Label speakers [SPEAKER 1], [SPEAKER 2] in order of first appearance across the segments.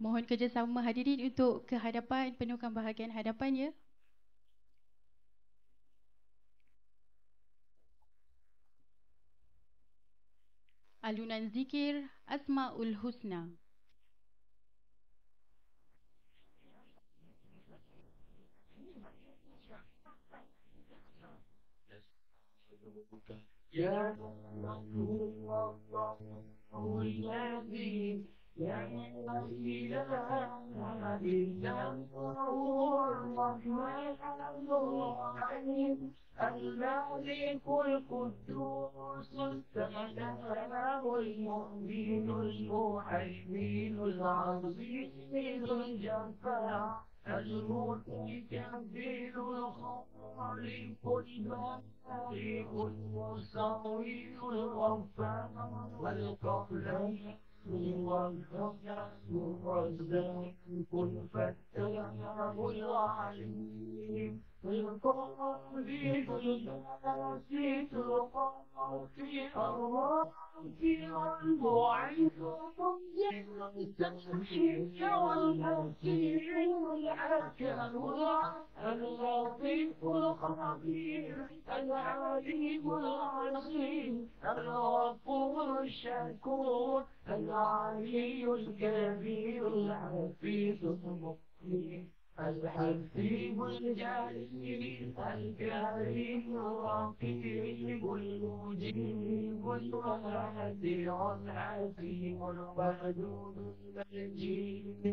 [SPEAKER 1] Mohon kerjasama hadirin untuk ke hadapan, penuhkan bahagian hadapan ya. Alunan zikir Asmaul Husna.
[SPEAKER 2] يا الله الذي لا إله إلا هو الرحمن الرحيم الملك القدوس السلام المؤمن المهيمن العزيز الجبار المتكبر الخالق البارئ المصور الغفار والقهر والرحمن الرزاق الفتاح العليم القادر الباسط القاطع الرافع المعز السميع والبصير الحكم اللطيف الخبير العليم العظيم الغفور الشكور العلي الكبير الحفيظ المقيم الحسيب الجليل الكريم الرقيب المجيب الواسع الحكيم الودود المجيد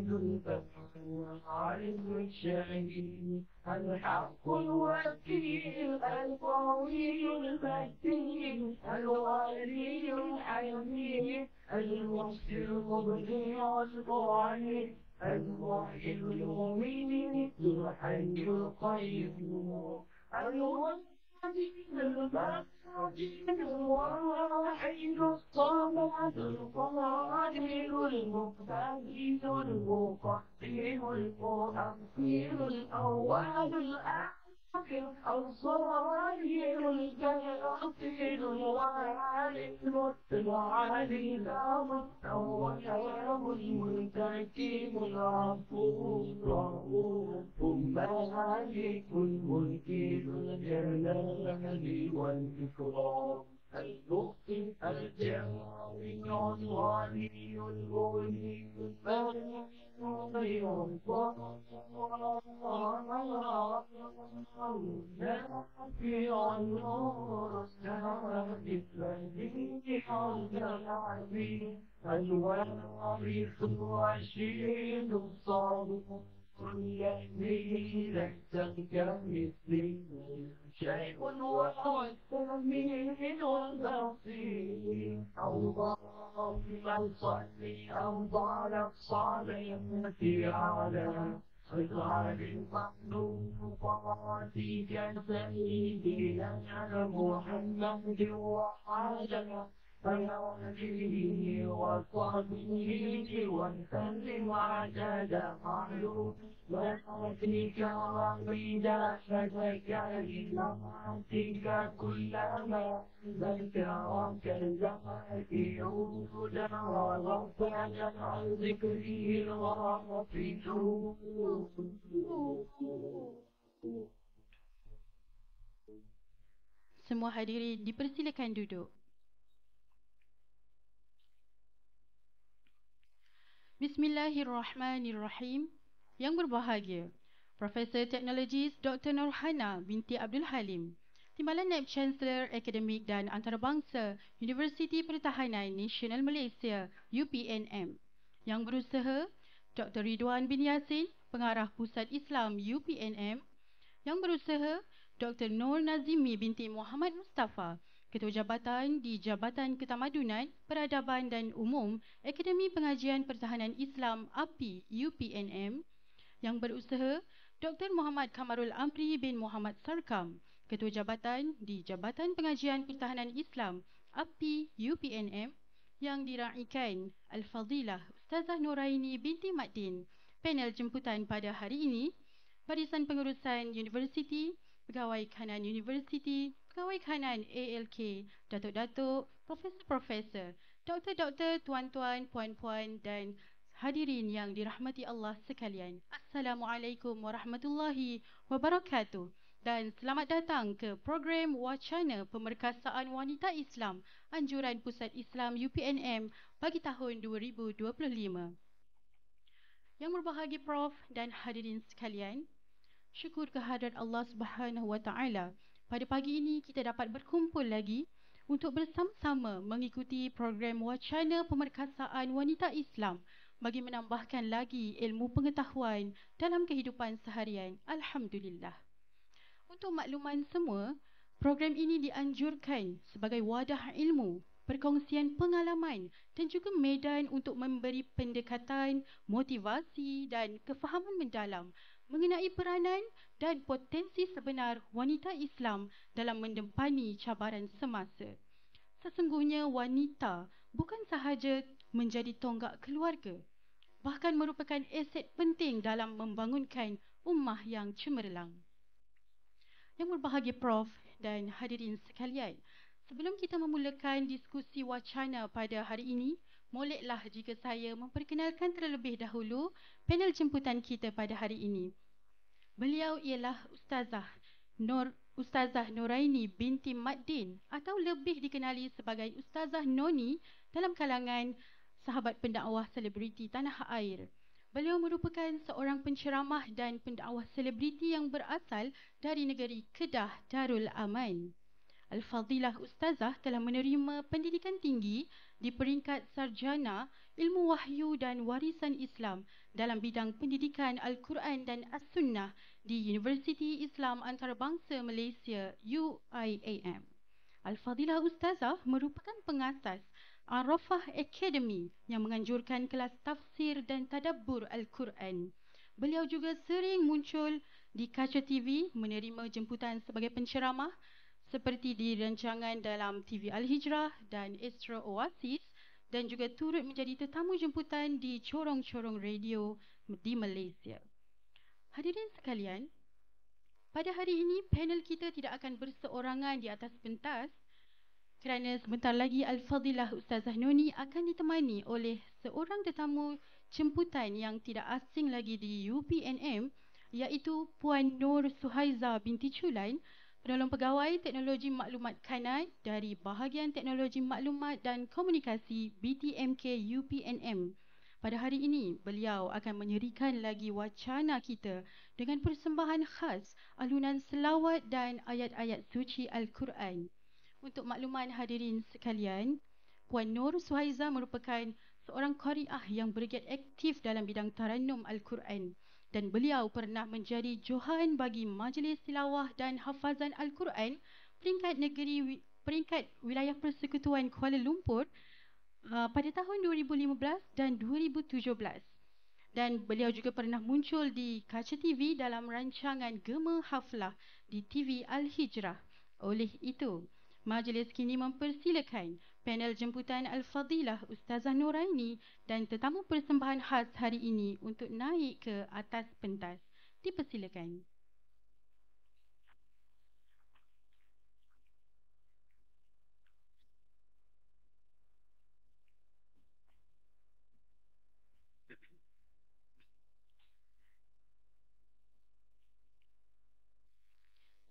[SPEAKER 2] العلم الشهيد الحق الوكيل القوي المتين الولي الحميد المبصر المبدع المعين المحيي المميت الحي القيوم الوحيد المجيد الواحد الصمد القادر المقتدر المقدر المؤخر الأول الآخر الصغير الكبير الوالد العلي الأول المنتكب العفو الرؤوف مالك الملك ذو الجلال والإكرام المؤمن الجواد الغني الغني نافع النور السابق الذي حول العبيد الوارث الرشيد الصادق الذي ليس كمثله شيء وهو السميع البصير اللهم صل أفضل الصلاة على خير المخلوقات كسيدنا محمد وعلى آله وصحبه وسلم عدد معلوماتك ومداد كلماتك كلما ذكرك الذاكرون وغفل عن ذكره الغافلون.
[SPEAKER 1] Semua hadirin dipersilakan duduk. Bismillahirrahmanirrahim. Yang berbahagia, Profesor Teknologis Dr. Nurhana binti Abdul Halim, Timbalan Naib Chancellor Akademik dan Antarabangsa Universiti Pertahanan Nasional Malaysia UPNM. Yang berusaha, Dr. Ridwan bin Yassin, Pengarah Pusat Islam UPNM. Yang berusaha, Dr. Nur Nazimi binti Muhammad Mustafa, Ketua Jabatan di Jabatan Ketamadunan, Peradaban dan Umum Akademi Pengajian Pertahanan Islam API UPNM. Yang berusaha, Dr. Muhammad Kamarul Amri bin Muhammad Sarkam, Ketua Jabatan di Jabatan Pengajian Pertahanan Islam API UPNM. Yang diraikan Al-Fadilah Ustazah Nuraini binti Maddin. Panel jemputan pada hari ini, Barisan Pengurusan Universiti, Pegawai Kanan Universiti, Pegawai Kanan ALK, Datuk-Datuk, Profesor-Profesor, Doktor-Doktor, Tuan-Tuan, Puan-Puan dan Hadirin yang dirahmati Allah sekalian, Assalamualaikum warahmatullahi wabarakatuh dan selamat datang ke program Wacana Pemerkasaan Wanita Islam Anjuran Pusat Islam UPNM bagi tahun 2025. Yang berbahagia Prof dan hadirin sekalian, syukur kehadrat Allah Subhanahu Wa Taala, pada pagi ini kita dapat berkumpul lagi untuk bersama-sama mengikuti program Wacana Pemerkasaan Wanita Islam bagi menambahkan lagi ilmu pengetahuan dalam kehidupan seharian. Alhamdulillah. Untuk makluman semua, program ini dianjurkan sebagai wadah ilmu, perkongsian pengalaman dan juga medan untuk memberi pendekatan, motivasi dan kefahaman mendalam mengenai peranan dan potensi sebenar wanita Islam dalam mendepani cabaran semasa. Sesungguhnya wanita bukan sahaja menjadi tonggak keluarga, bahkan merupakan aset penting dalam membangunkan ummah yang cemerlang. Yang berbahagia Prof dan hadirin sekalian, sebelum kita memulakan diskusi wacana pada hari ini, moleklah jika saya memperkenalkan terlebih dahulu panel jemputan kita pada hari ini. Beliau ialah Ustazah Nuraini binti Maddin atau lebih dikenali sebagai Ustazah Noni dalam kalangan sahabat pendakwah selebriti tanah air. Beliau merupakan seorang penceramah dan pendakwah selebriti yang berasal dari negeri Kedah Darul Aman. Al-Fadilah Ustazah telah menerima pendidikan tinggi di peringkat sarjana Ilmu Wahyu dan Warisan Islam dalam bidang pendidikan Al-Quran dan As-Sunnah di Universiti Islam Antarabangsa Malaysia UIAM. Al-Fadilah Ustazah merupakan pengasas Arafah Academy yang menganjurkan kelas tafsir dan tadabbur Al-Quran. Beliau juga sering muncul di kaca TV menerima jemputan sebagai penceramah seperti di rancangan dalam TV Al-Hijrah dan Astro Oasis dan juga turut menjadi tetamu jemputan di corong-corong radio di Malaysia. Hadirin sekalian, pada hari ini panel kita tidak akan berseorangan di atas pentas kerana sebentar lagi Al-Fadilah Ustazah Noni akan ditemani oleh seorang tetamu jemputan yang tidak asing lagi di UPNM, iaitu Puan Nur Suhaiza binti Chulain, penolong pegawai teknologi maklumat kanan dari Bahagian Teknologi Maklumat dan Komunikasi BTMK UPNM. Pada hari ini, beliau akan menyerikan lagi wacana kita dengan persembahan khas alunan selawat dan ayat-ayat suci Al-Quran. Untuk makluman hadirin sekalian, Puan Nur Suhaiza merupakan seorang qari'ah yang bergiat aktif dalam bidang tarannum Al-Quran dan beliau pernah menjadi johan bagi Majlis Tilawah dan Hafazan Al-Quran peringkat Wilayah Persekutuan Kuala Lumpur pada tahun 2015 dan 2017. Dan beliau juga pernah muncul di kaca TV dalam rancangan Gema Haflah di TV Al-Hijrah. Oleh itu, majlis kini mempersilakan panel jemputan Al-Fadilah Ustazah Nuraini dan tetamu persembahan khas hari ini untuk naik ke atas pentas. Dipersilakan.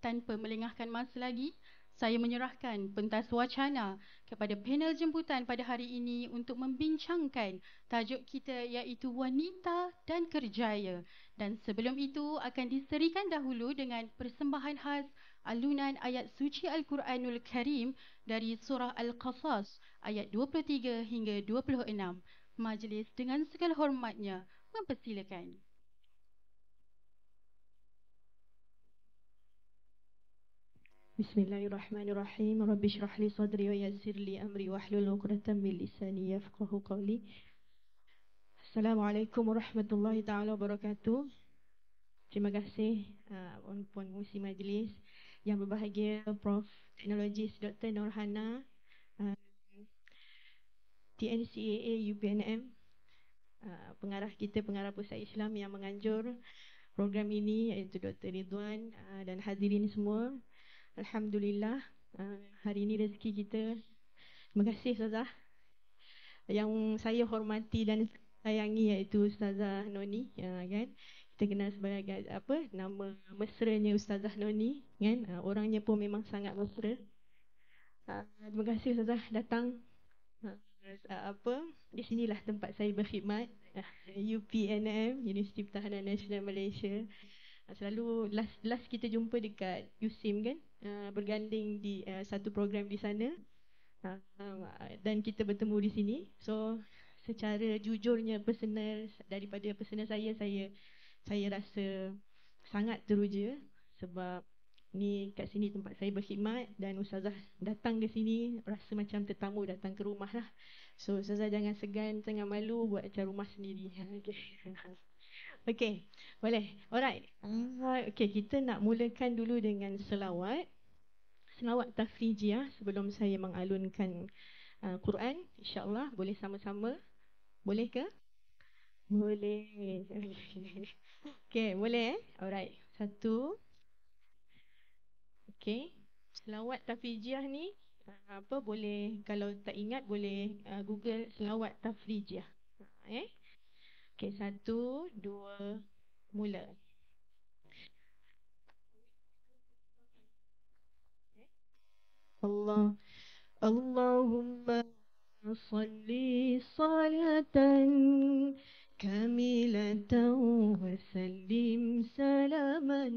[SPEAKER 1] Tanpa melengahkan masa lagi, saya menyerahkan pentas wacana kepada panel jemputan pada hari ini untuk membincangkan tajuk kita iaitu wanita dan kerjaya. Dan sebelum itu akan diserikan dahulu dengan persembahan khas alunan ayat suci Al-Quranul Karim dari surah Al-Qasas ayat 23 hingga 26. Majlis dengan segala hormatnya mempersilakan.
[SPEAKER 3] Bismillahirrahmanirrahim. Rabbi shrah li sadri wa yassir li amri wahlul 'uqdatam min lisani yafqahu qawli. Assalamualaikum warahmatullahi taala wabarakatuh. Terima kasih Puan Pengerusi Majlis yang berbahagia, Prof Teknologis Dr. Nurhana, TNCAA UPNM, pengarah kita, pengarah Pusat Islam yang menganjur program ini iaitu Dr. Ridwan dan hadirin semua. Alhamdulillah, hari ini rezeki kita. Terima kasih Ustazah. Yang saya hormati dan sayangi, iaitu Ustazah Noni, kan. Kita kenal sebagai apa, nama mesranya Ustazah Noni, kan. Orangnya pun memang sangat mesra. Terima kasih Ustazah datang. Apa, di sinilah tempat saya berkhidmat, UPNM, Universiti Pertahanan Nasional Malaysia. Selalu last kita jumpa dekat USIM, kan, berganding di satu program di sana. Dan kita bertemu di sini. So secara jujurnya, personal, daripada personal saya rasa sangat teruja sebab ni kat sini tempat saya berkhidmat dan Ustazah datang ke sini rasa macam tetamu datang ke rumah lah. So Ustazah jangan segan, jangan malu buat macam rumah sendiri. Okay. Okay, boleh. Alright. Okay, kita nak mulakan dulu dengan selawat. Selawat tafrijiyah sebelum saya mengalunkan Quran. InsyaAllah boleh sama-sama. Boleh ke? Boleh. Okay, boleh Alright. Satu. Okay. Selawat tafrijiyah ni apa, boleh, kalau tak ingat boleh Google selawat tafrijiyah. Okay, satu, dua, mula. Allah Allahumma salli salatan kamilatan wa sallim salaman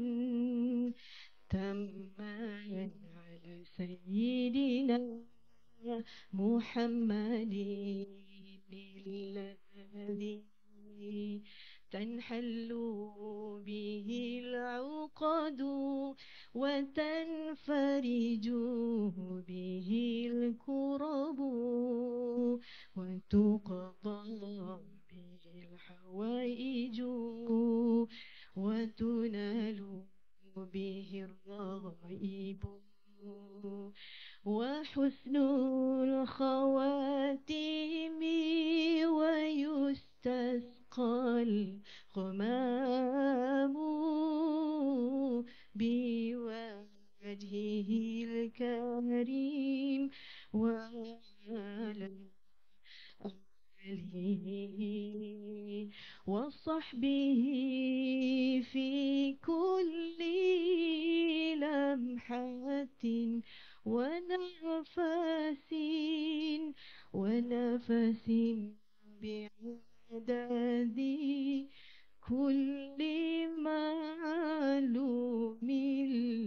[SPEAKER 3] tamman ala sayyidina Muhammadin alladhi تنحل به العقد وتنفرج به الكرب وتقضى به الحوائج وتنال به الرغائب وحسن الخواتيم ويستسقى الغمام بوجهه الكريم وعلى آله وصحبه في كل لمحة ونفس ونفس بعدد كل معلوم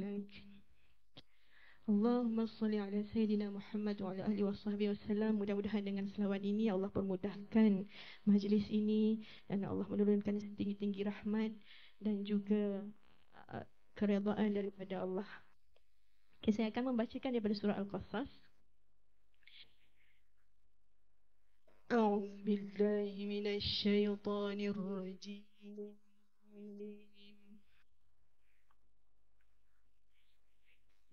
[SPEAKER 3] لك. Allahumma salli ala Sayyidina Muhammad wa ala alihi wa sahbihi wasallam. Mudah-mudahan dengan selawat ini Allah permudahkan majlis ini dan Allah menurunkan setinggi-tinggi rahmat dan juga keredaan daripada Allah. Okay, saya akan membacakan daripada surah Al-Qasas. A'udzu billahi minasy syaithanir rajim.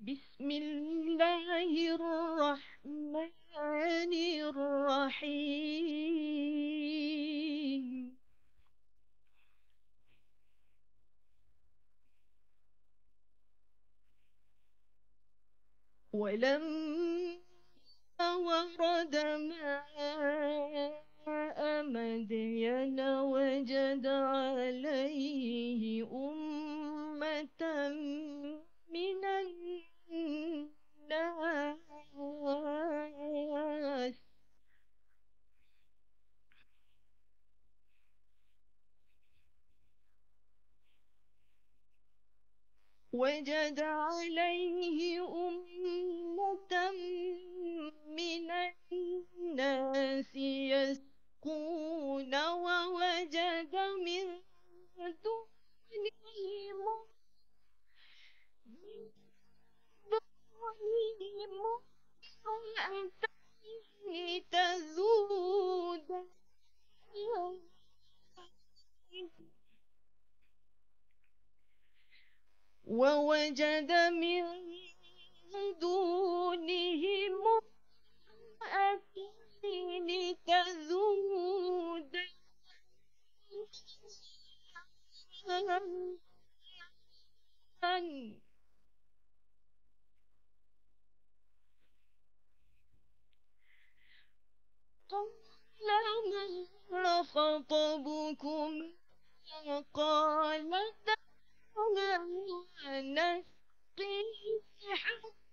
[SPEAKER 3] Bismillahirrahmanirrahim. ولما ورد ماء مدين وجد عليه أمة من الناس وجد عليه أمة من الناس يسقون ووجد من دونهم امرأتين تذودان ووجد من دونهم امرأتين تذودان ما خطبكم قالت نسقي حتى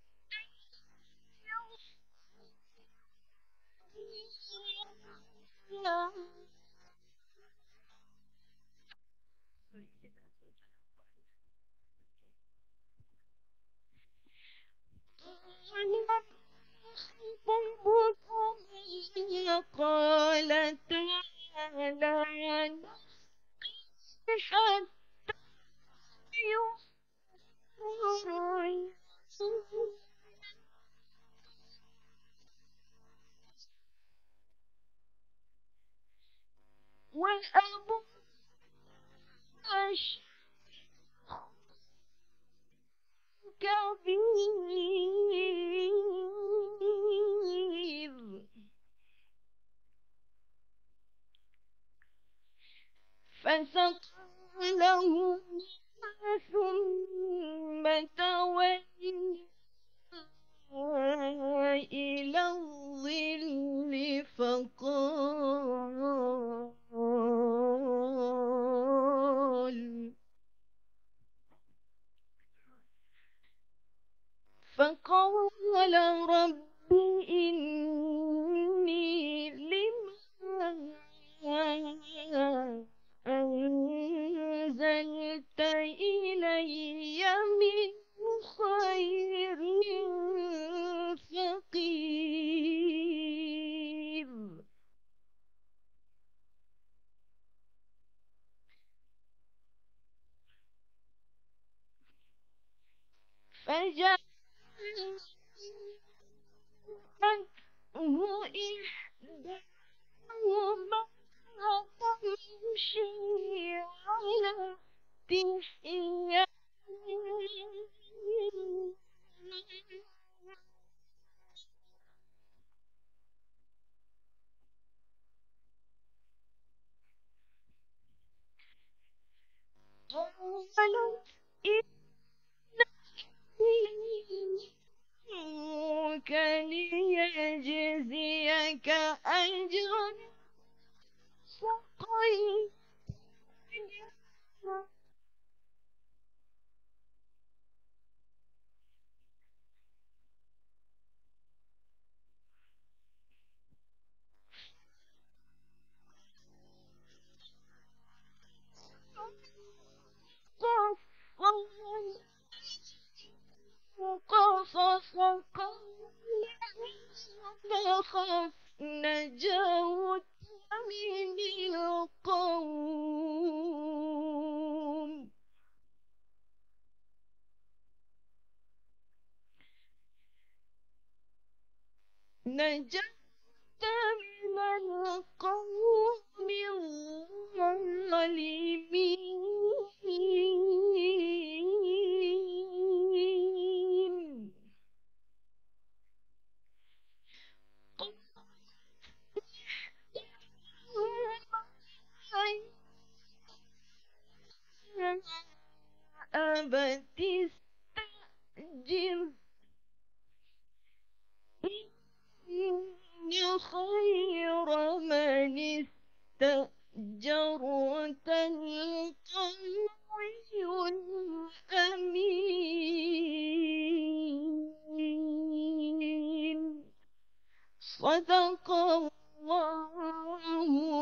[SPEAKER 3] قال تعالى نسقي حتى يصدر وأبوك كبير فسقى له ثم تولى إلى الظل فقال رب إني لما أنزلت إلي من خير فقير فجاءته إحداهما تمشي على استحياء قالت إنك ليجزيك أجر سقيت قصصا فخف نجوت من القوم نجوت من القوم الظالمين أبت استأجر إن خير من استأجرت القوي الأمين صدق الله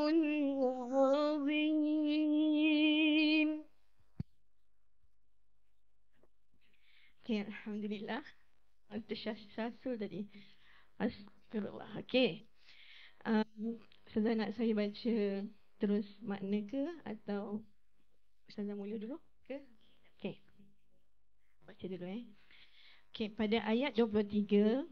[SPEAKER 3] العظيم. Okay, Alhamdulillah. Tersyassul tadi. Astagfirullah. Okay. Ustazah nak saya baca terus makna ke atau Ustazah mula dulu ke? Okay. Baca dulu Okay, pada ayat 23.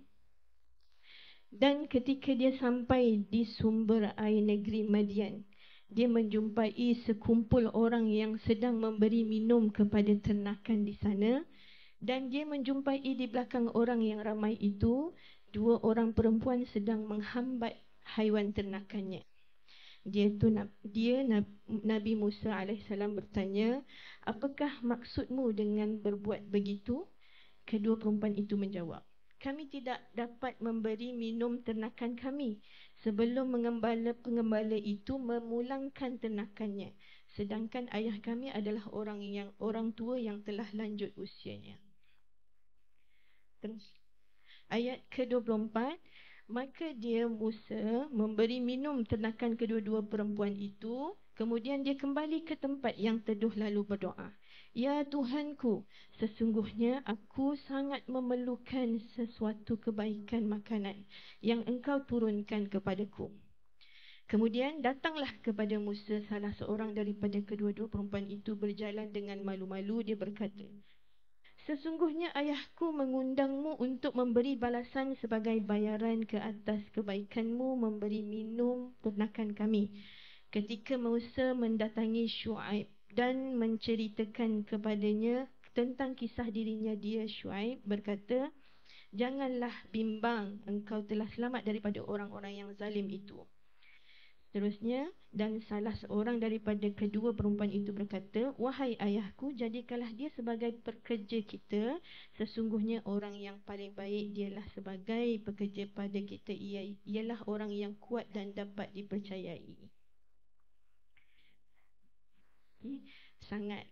[SPEAKER 3] Dan ketika dia sampai di sumber air negeri Madian, dia menjumpai sekumpul orang yang sedang memberi minum kepada ternakan di sana. Dan dia menjumpai di belakang orang yang ramai itu, dua orang perempuan sedang menghambat haiwan ternakannya. Nabi Musa AS bertanya, apakah maksudmu dengan berbuat begitu? Kedua perempuan itu menjawab, kami tidak dapat memberi minum ternakan kami sebelum pengembala itu memulangkan ternakannya. Sedangkan ayah kami adalah orang tua yang telah lanjut usianya. Terus ayat ke-24, maka dia Musa memberi minum ternakan kedua-dua perempuan itu, kemudian dia kembali ke tempat yang teduh lalu berdoa. Ya Tuhanku, sesungguhnya aku sangat memerlukan sesuatu kebaikan makanan yang engkau turunkan kepadaku. Kemudian datanglah kepada Musa salah seorang daripada kedua-dua perempuan itu berjalan dengan malu-malu. Dia berkata, sesungguhnya ayahku mengundangmu untuk memberi balasan sebagai bayaran ke atas kebaikanmu memberi minum ternakan kami. Ketika Musa mendatangi Syuaib dan menceritakan kepadanya tentang kisah dirinya, dia Syuaib berkata, janganlah bimbang, engkau telah selamat daripada orang-orang yang zalim itu. Seterusnya, dan salah seorang daripada kedua perempuan itu berkata, wahai ayahku, jadikanlah dia sebagai pekerja kita. Sesungguhnya orang yang paling baik dialah sebagai pekerja pada kita. Ialah orang yang kuat dan dapat dipercayai. Sangat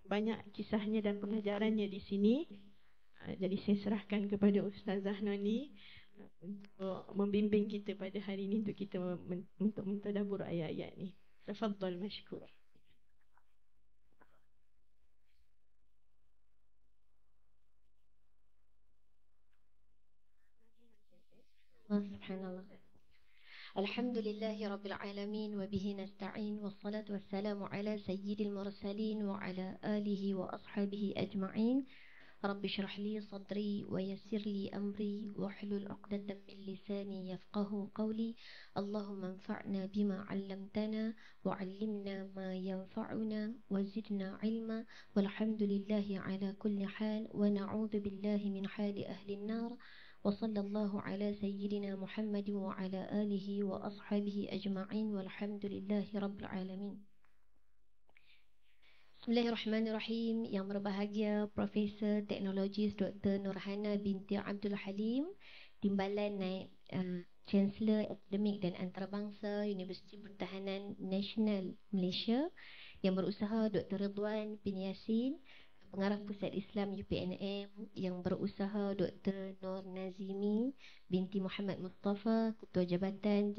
[SPEAKER 3] banyak kisahnya dan pengajarannya di sini. Jadi saya serahkan kepada Ustazah Noni untuk membimbing kita pada hari ini, untuk kita untuk mentadabbur ayat-ayat ni. Tafadhal mashkur.
[SPEAKER 4] Subhanallah. Alhamdulillahi Rabbil Alamin wa bihi nasta'in wa salatu wa salamu ala sayyidil mursalin wa ala alihi wa ashabihi ajma'in. Rabbi syrah li sadri wa yassir li amri wa hlul 'uqdatam min lisani yafqahu qawli. Allahumma anfa'na bima 'allamtana wa 'allimna ma yanfa'una wa zidna 'ilma. Walhamdulillahi ala kulli hal wa na'udzu billahi min hali ahli an-nar. Wa sallallahu ala sayyidina Muhammad wa ala alihi wa ashabihi ajma'in walhamdulillahi rabbil alamin. Bismillahirrahmanirrahim. Yang berbahagia Profesor Teknologis Dr. Nurhana binti Abdul Halim, Timbalan Naib Chancellor Akademik dan Antarabangsa Universiti Pertahanan Nasional Malaysia. Yang berusaha Dr. Ridwan bin Yassin, Pengarah Pusat Islam UPNM. Yang berusaha Dr. Nur Nazimi binti Muhammad Mustafa, Ketua Jabatan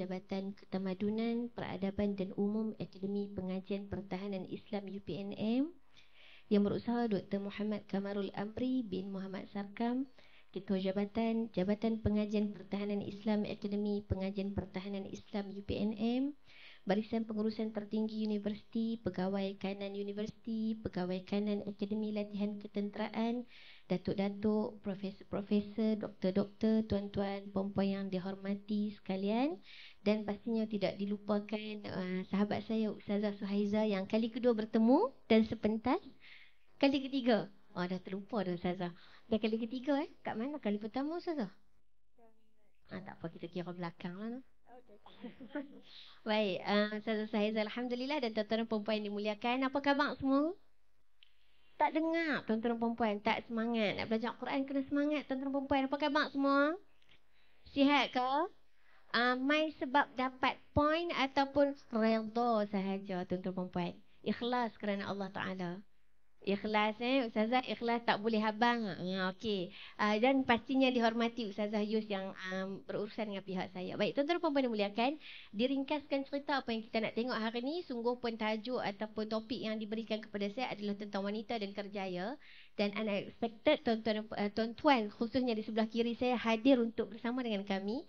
[SPEAKER 4] Ketamadunan, Peradaban dan Umum Akademi Pengajian Pertahanan Islam UPNM. Yang berusaha Dr. Muhammad Kamarul Amri bin Muhammad Sarkam, Ketua Jabatan Pengajian Pertahanan Islam Akademi Pengajian Pertahanan Islam UPNM. Barisan Pengurusan Tertinggi Universiti, Pegawai Kanan Universiti, Pegawai Kanan Akademi Latihan Ketenteraan, datuk-datuk, profesor-profesor, doktor-doktor, tuan-tuan, puan-puan yang dihormati sekalian, dan pastinya tidak dilupakan sahabat saya Ustazah Suhaiza yang kali kedua bertemu dan sepentas kali ketiga. Dah terlupa dah Ustazah. Dah kali ketiga kat mana kali pertama Ustazah? Tak apa, kita kira belakang lah. Baik, Ustazah Suhaiza alhamdulillah, dan tuan-tuan dan puan-puan yang dimuliakan. Apa khabar semua? Tak dengar tuan-tuan dan puan-puan, tak semangat nak belajar Quran, kena semangat tuan-tuan dan puan-puan. Apa khabar semua? Sihat ke? Mai sebab dapat point ataupun redha sahaja tuan-tuan dan puan-puan? Ikhlas kerana Allah Ta'ala. Ikhlas Ustazah, ikhlas tak boleh habang. Okey. Dan pastinya dihormati Ustazah Yus yang berurusan dengan pihak saya. Baik, tuan-tuan dan puan-puan dimuliakan, diringkaskan cerita apa yang kita nak tengok hari ini. Sungguh pun tajuk ataupun topik yang diberikan kepada saya adalah tentang wanita dan kerjaya. Dan unexpected tuan-tuan khususnya di sebelah kiri saya hadir untuk bersama dengan kami.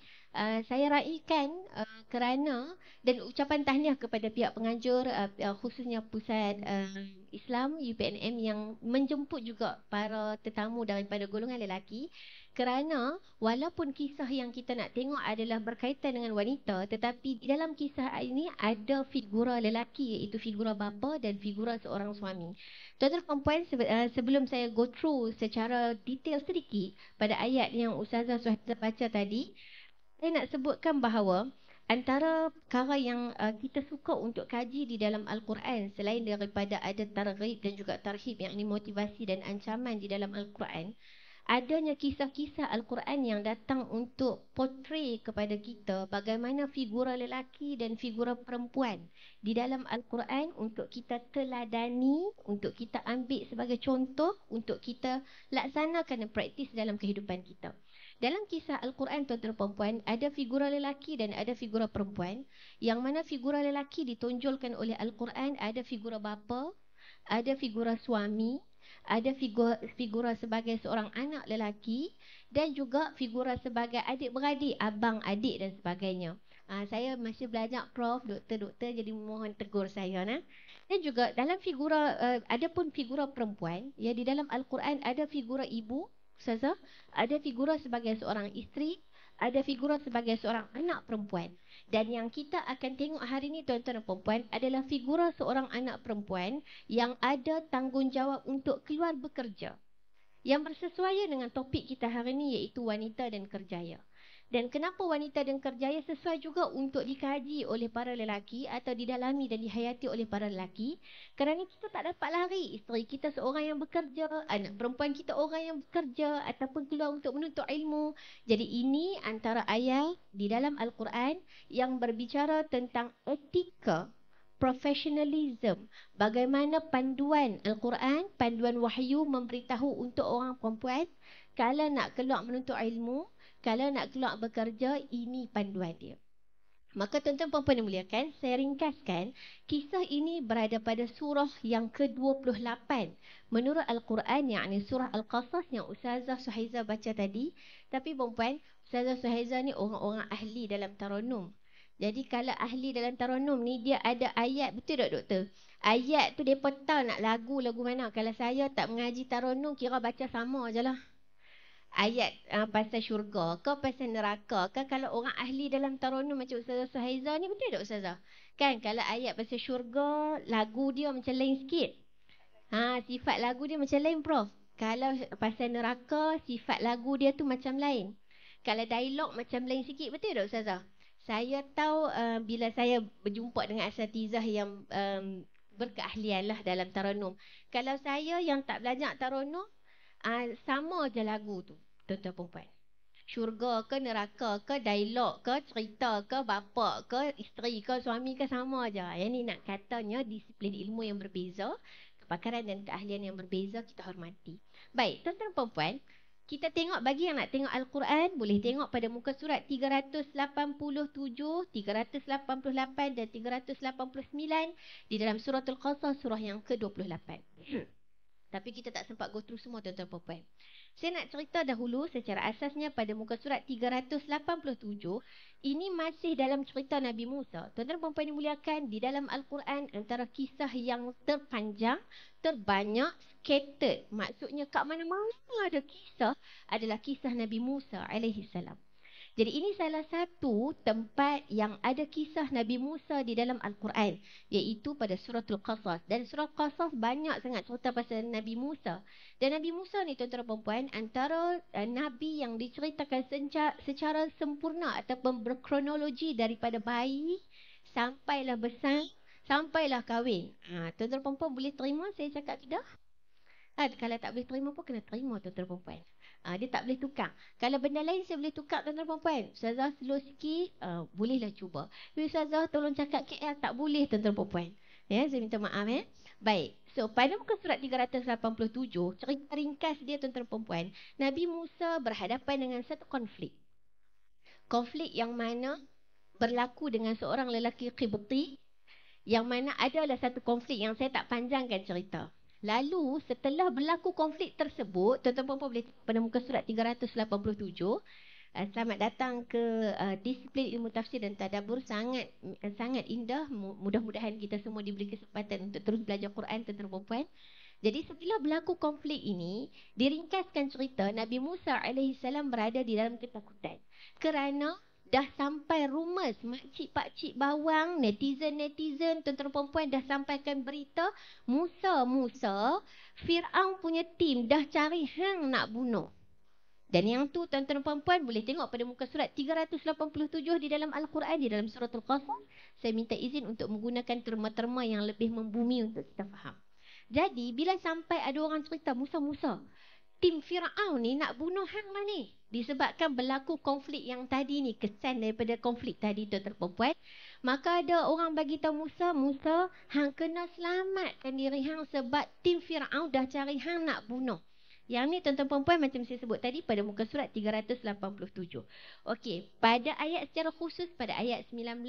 [SPEAKER 4] Saya raikan kerana dan ucapan tahniah kepada pihak penganjur khususnya Pusat Islam UPNM yang menjemput juga para tetamu daripada golongan lelaki, kerana walaupun kisah yang kita nak tengok adalah berkaitan dengan wanita, tetapi di dalam kisah ini ada figura lelaki, iaitu figura bapa dan figura seorang suami. Tuan-tuan dan puan, sebelum saya go through secara detail sedikit pada ayat yang Ustazah Suhaiza baca tadi, saya nak sebutkan bahawa antara perkara yang kita suka untuk kaji di dalam Al-Quran, selain daripada ada targhib dan juga tarhib, yang ini motivasi dan ancaman di dalam Al-Quran, adanya kisah-kisah Al-Quran yang datang untuk portray kepada kita bagaimana figura lelaki dan figura perempuan di dalam Al-Quran untuk kita teladani, untuk kita ambil sebagai contoh, untuk kita laksanakan dan praktis dalam kehidupan kita. Dalam kisah Al-Quran, tuan-tuan dan puan-puan, ada figura lelaki dan ada figura perempuan. Yang mana figura lelaki ditonjolkan oleh Al-Quran, ada figura bapa, ada figura suami, ada figura sebagai seorang anak lelaki dan juga figura sebagai adik-beradik, abang, adik dan sebagainya. Saya masih belajar Prof, doktor, jadi mohon tegur saya. Dan juga dalam figura, ada pun figura perempuan, ya, di dalam Al-Quran ada figura ibu, Ustazah, ada figura sebagai seorang isteri, ada figura sebagai seorang anak perempuan. Dan yang kita akan tengok hari ini, tuan-tuan dan puan-puan, adalah figura seorang anak perempuan yang ada tanggungjawab untuk keluar bekerja. Yang bersesuaian dengan topik kita hari ini, iaitu wanita dan kerjaya. Dan kenapa wanita dan kerjaya sesuai juga untuk dikaji oleh para lelaki atau didalami dan dihayati oleh para lelaki. Kerana kita tak dapat lari. Isteri kita seorang yang bekerja, anak perempuan kita orang yang bekerja ataupun keluar untuk menuntut ilmu. Jadi ini antara ayat di dalam Al-Quran yang berbicara tentang etika, professionalism. Bagaimana panduan Al-Quran, panduan wahyu memberitahu untuk orang perempuan kalau nak keluar menuntut ilmu, kalau nak keluar bekerja, ini panduan dia. Maka tuan-tuan puan-puan dimuliakan, saya ringkaskan, kisah ini berada pada surah yang ke-28 menurut Al-Quran, yakni surah Al-Qasas yang Ustazah Suhaizah baca tadi. Tapi puan-puan, Ustazah Suhaizah ni orang-orang ahli dalam Taranum. Jadi kalau ahli dalam Taranum ni, dia ada ayat, betul tak doktor? Ayat tu mereka tahu nak lagu mana. Kalau saya tak mengaji Taranum, kira baca sama je lah. Ayat pasal syurga ke pasal neraka ke, kalau orang ahli dalam Taranum macam Ustazah Suhaizah ni, betul tak Ustazah? Kan kalau ayat pasal syurga, lagu dia macam lain sikit. Sifat lagu dia macam lain Prof. Kalau pasal neraka, sifat lagu dia tu macam lain. Kalau dialog macam lain sikit, betul tak Ustazah? Saya tahu bila saya berjumpa dengan asatizah yang berkeahlian lah dalam Taranum. Kalau saya yang tak belajar Taranum, sama je lagu tu, tuan-tuan perempuan. Syurga ke neraka ke, dialog ke, cerita ke, bapa ke, isteri ke, suami ke, sama je. Yang ni nak katanya disiplin ilmu yang berbeza, kepakaran dan keahlian yang berbeza, kita hormati. Baik, tuan-tuan perempuan, kita tengok, bagi yang nak tengok Al-Quran, boleh tengok pada muka surat 387, 388 dan 389 di dalam suratul Qasas, surah yang ke-28. Tapi kita tak sempat go through semua, tuan-tuan perempuan. Saya nak cerita dahulu secara asasnya pada muka surat 387. Ini masih dalam cerita Nabi Musa. Tuan-tuan perempuan dimuliakan, di dalam Al-Quran antara kisah yang terpanjang, terbanyak, scattered. Maksudnya kat mana-mana ada kisah, adalah kisah Nabi Musa alaihissalam. Jadi ini salah satu tempat yang ada kisah Nabi Musa di dalam Al-Quran, iaitu pada suratul Qasas. Dan surah Qasas banyak sangat cerita pasal Nabi Musa. Dan Nabi Musa ni tuan-tuan perempuan, antara Nabi yang diceritakan secara sempurna ataupun berkronologi daripada bayi sampailah besar, sampailah kahwin. Tuan-tuan perempuan boleh terima saya cakap tidak? Kalau tak boleh terima pun kena terima, tuan-tuan perempuan. Dia tak boleh tukar. Kalau benda lain saya boleh tukar, tuan-tuan perempuan. Ustazah slow sikit, bolehlah cuba. Tapi Ustazah tolong cakap KL, tak boleh, tuan-tuan perempuan. Ya, saya minta maaf ya. Baik. So pada muka surat 387, cerita ringkas dia, tuan-tuan perempuan, Nabi Musa berhadapan dengan satu konflik. Konflik yang mana berlaku dengan seorang lelaki Qibti, yang mana adalah satu konflik yang saya tak panjangkan cerita. Lalu setelah berlaku konflik tersebut, tuan-tuan perempuan boleh pada muka surat 387. Selamat datang ke disiplin ilmu tafsir dan tadabbur, sangat indah. Mudah-mudahan kita semua diberi kesempatan untuk terus belajar Quran, tuan-tuan perempuan. Jadi setelah berlaku konflik ini, diringkaskan cerita Nabi Musa alaihissalam berada di dalam ketakutan. Kerana dah sampai rumus, makcik pakcik bawang, netizen, tuan-tuan perempuan dah sampaikan berita, Musa, Fir'aun punya tim dah cari hang nak bunuh. Dan yang tu tuan-tuan perempuan boleh tengok pada muka surat 387 di dalam Al-Quran, di dalam suratul Qasas. Saya minta izin untuk menggunakan terma-terma yang lebih membumi untuk kita faham. Jadi bila sampai ada orang cerita Musa, tim Firaun ni nak bunuh hang lah ni. Disebabkan berlaku konflik yang tadi ni, kesan daripada konflik tadi tuan-tuan perempuan. Maka ada orang bagi tahu Musa, Musa, hang kena selamatkan diri hang sebab tim Firaun dah cari hang nak bunuh. Yang ni tuan-tuan perempuan macam saya sebut tadi pada muka surat 387. Okey, pada ayat secara khusus pada ayat 19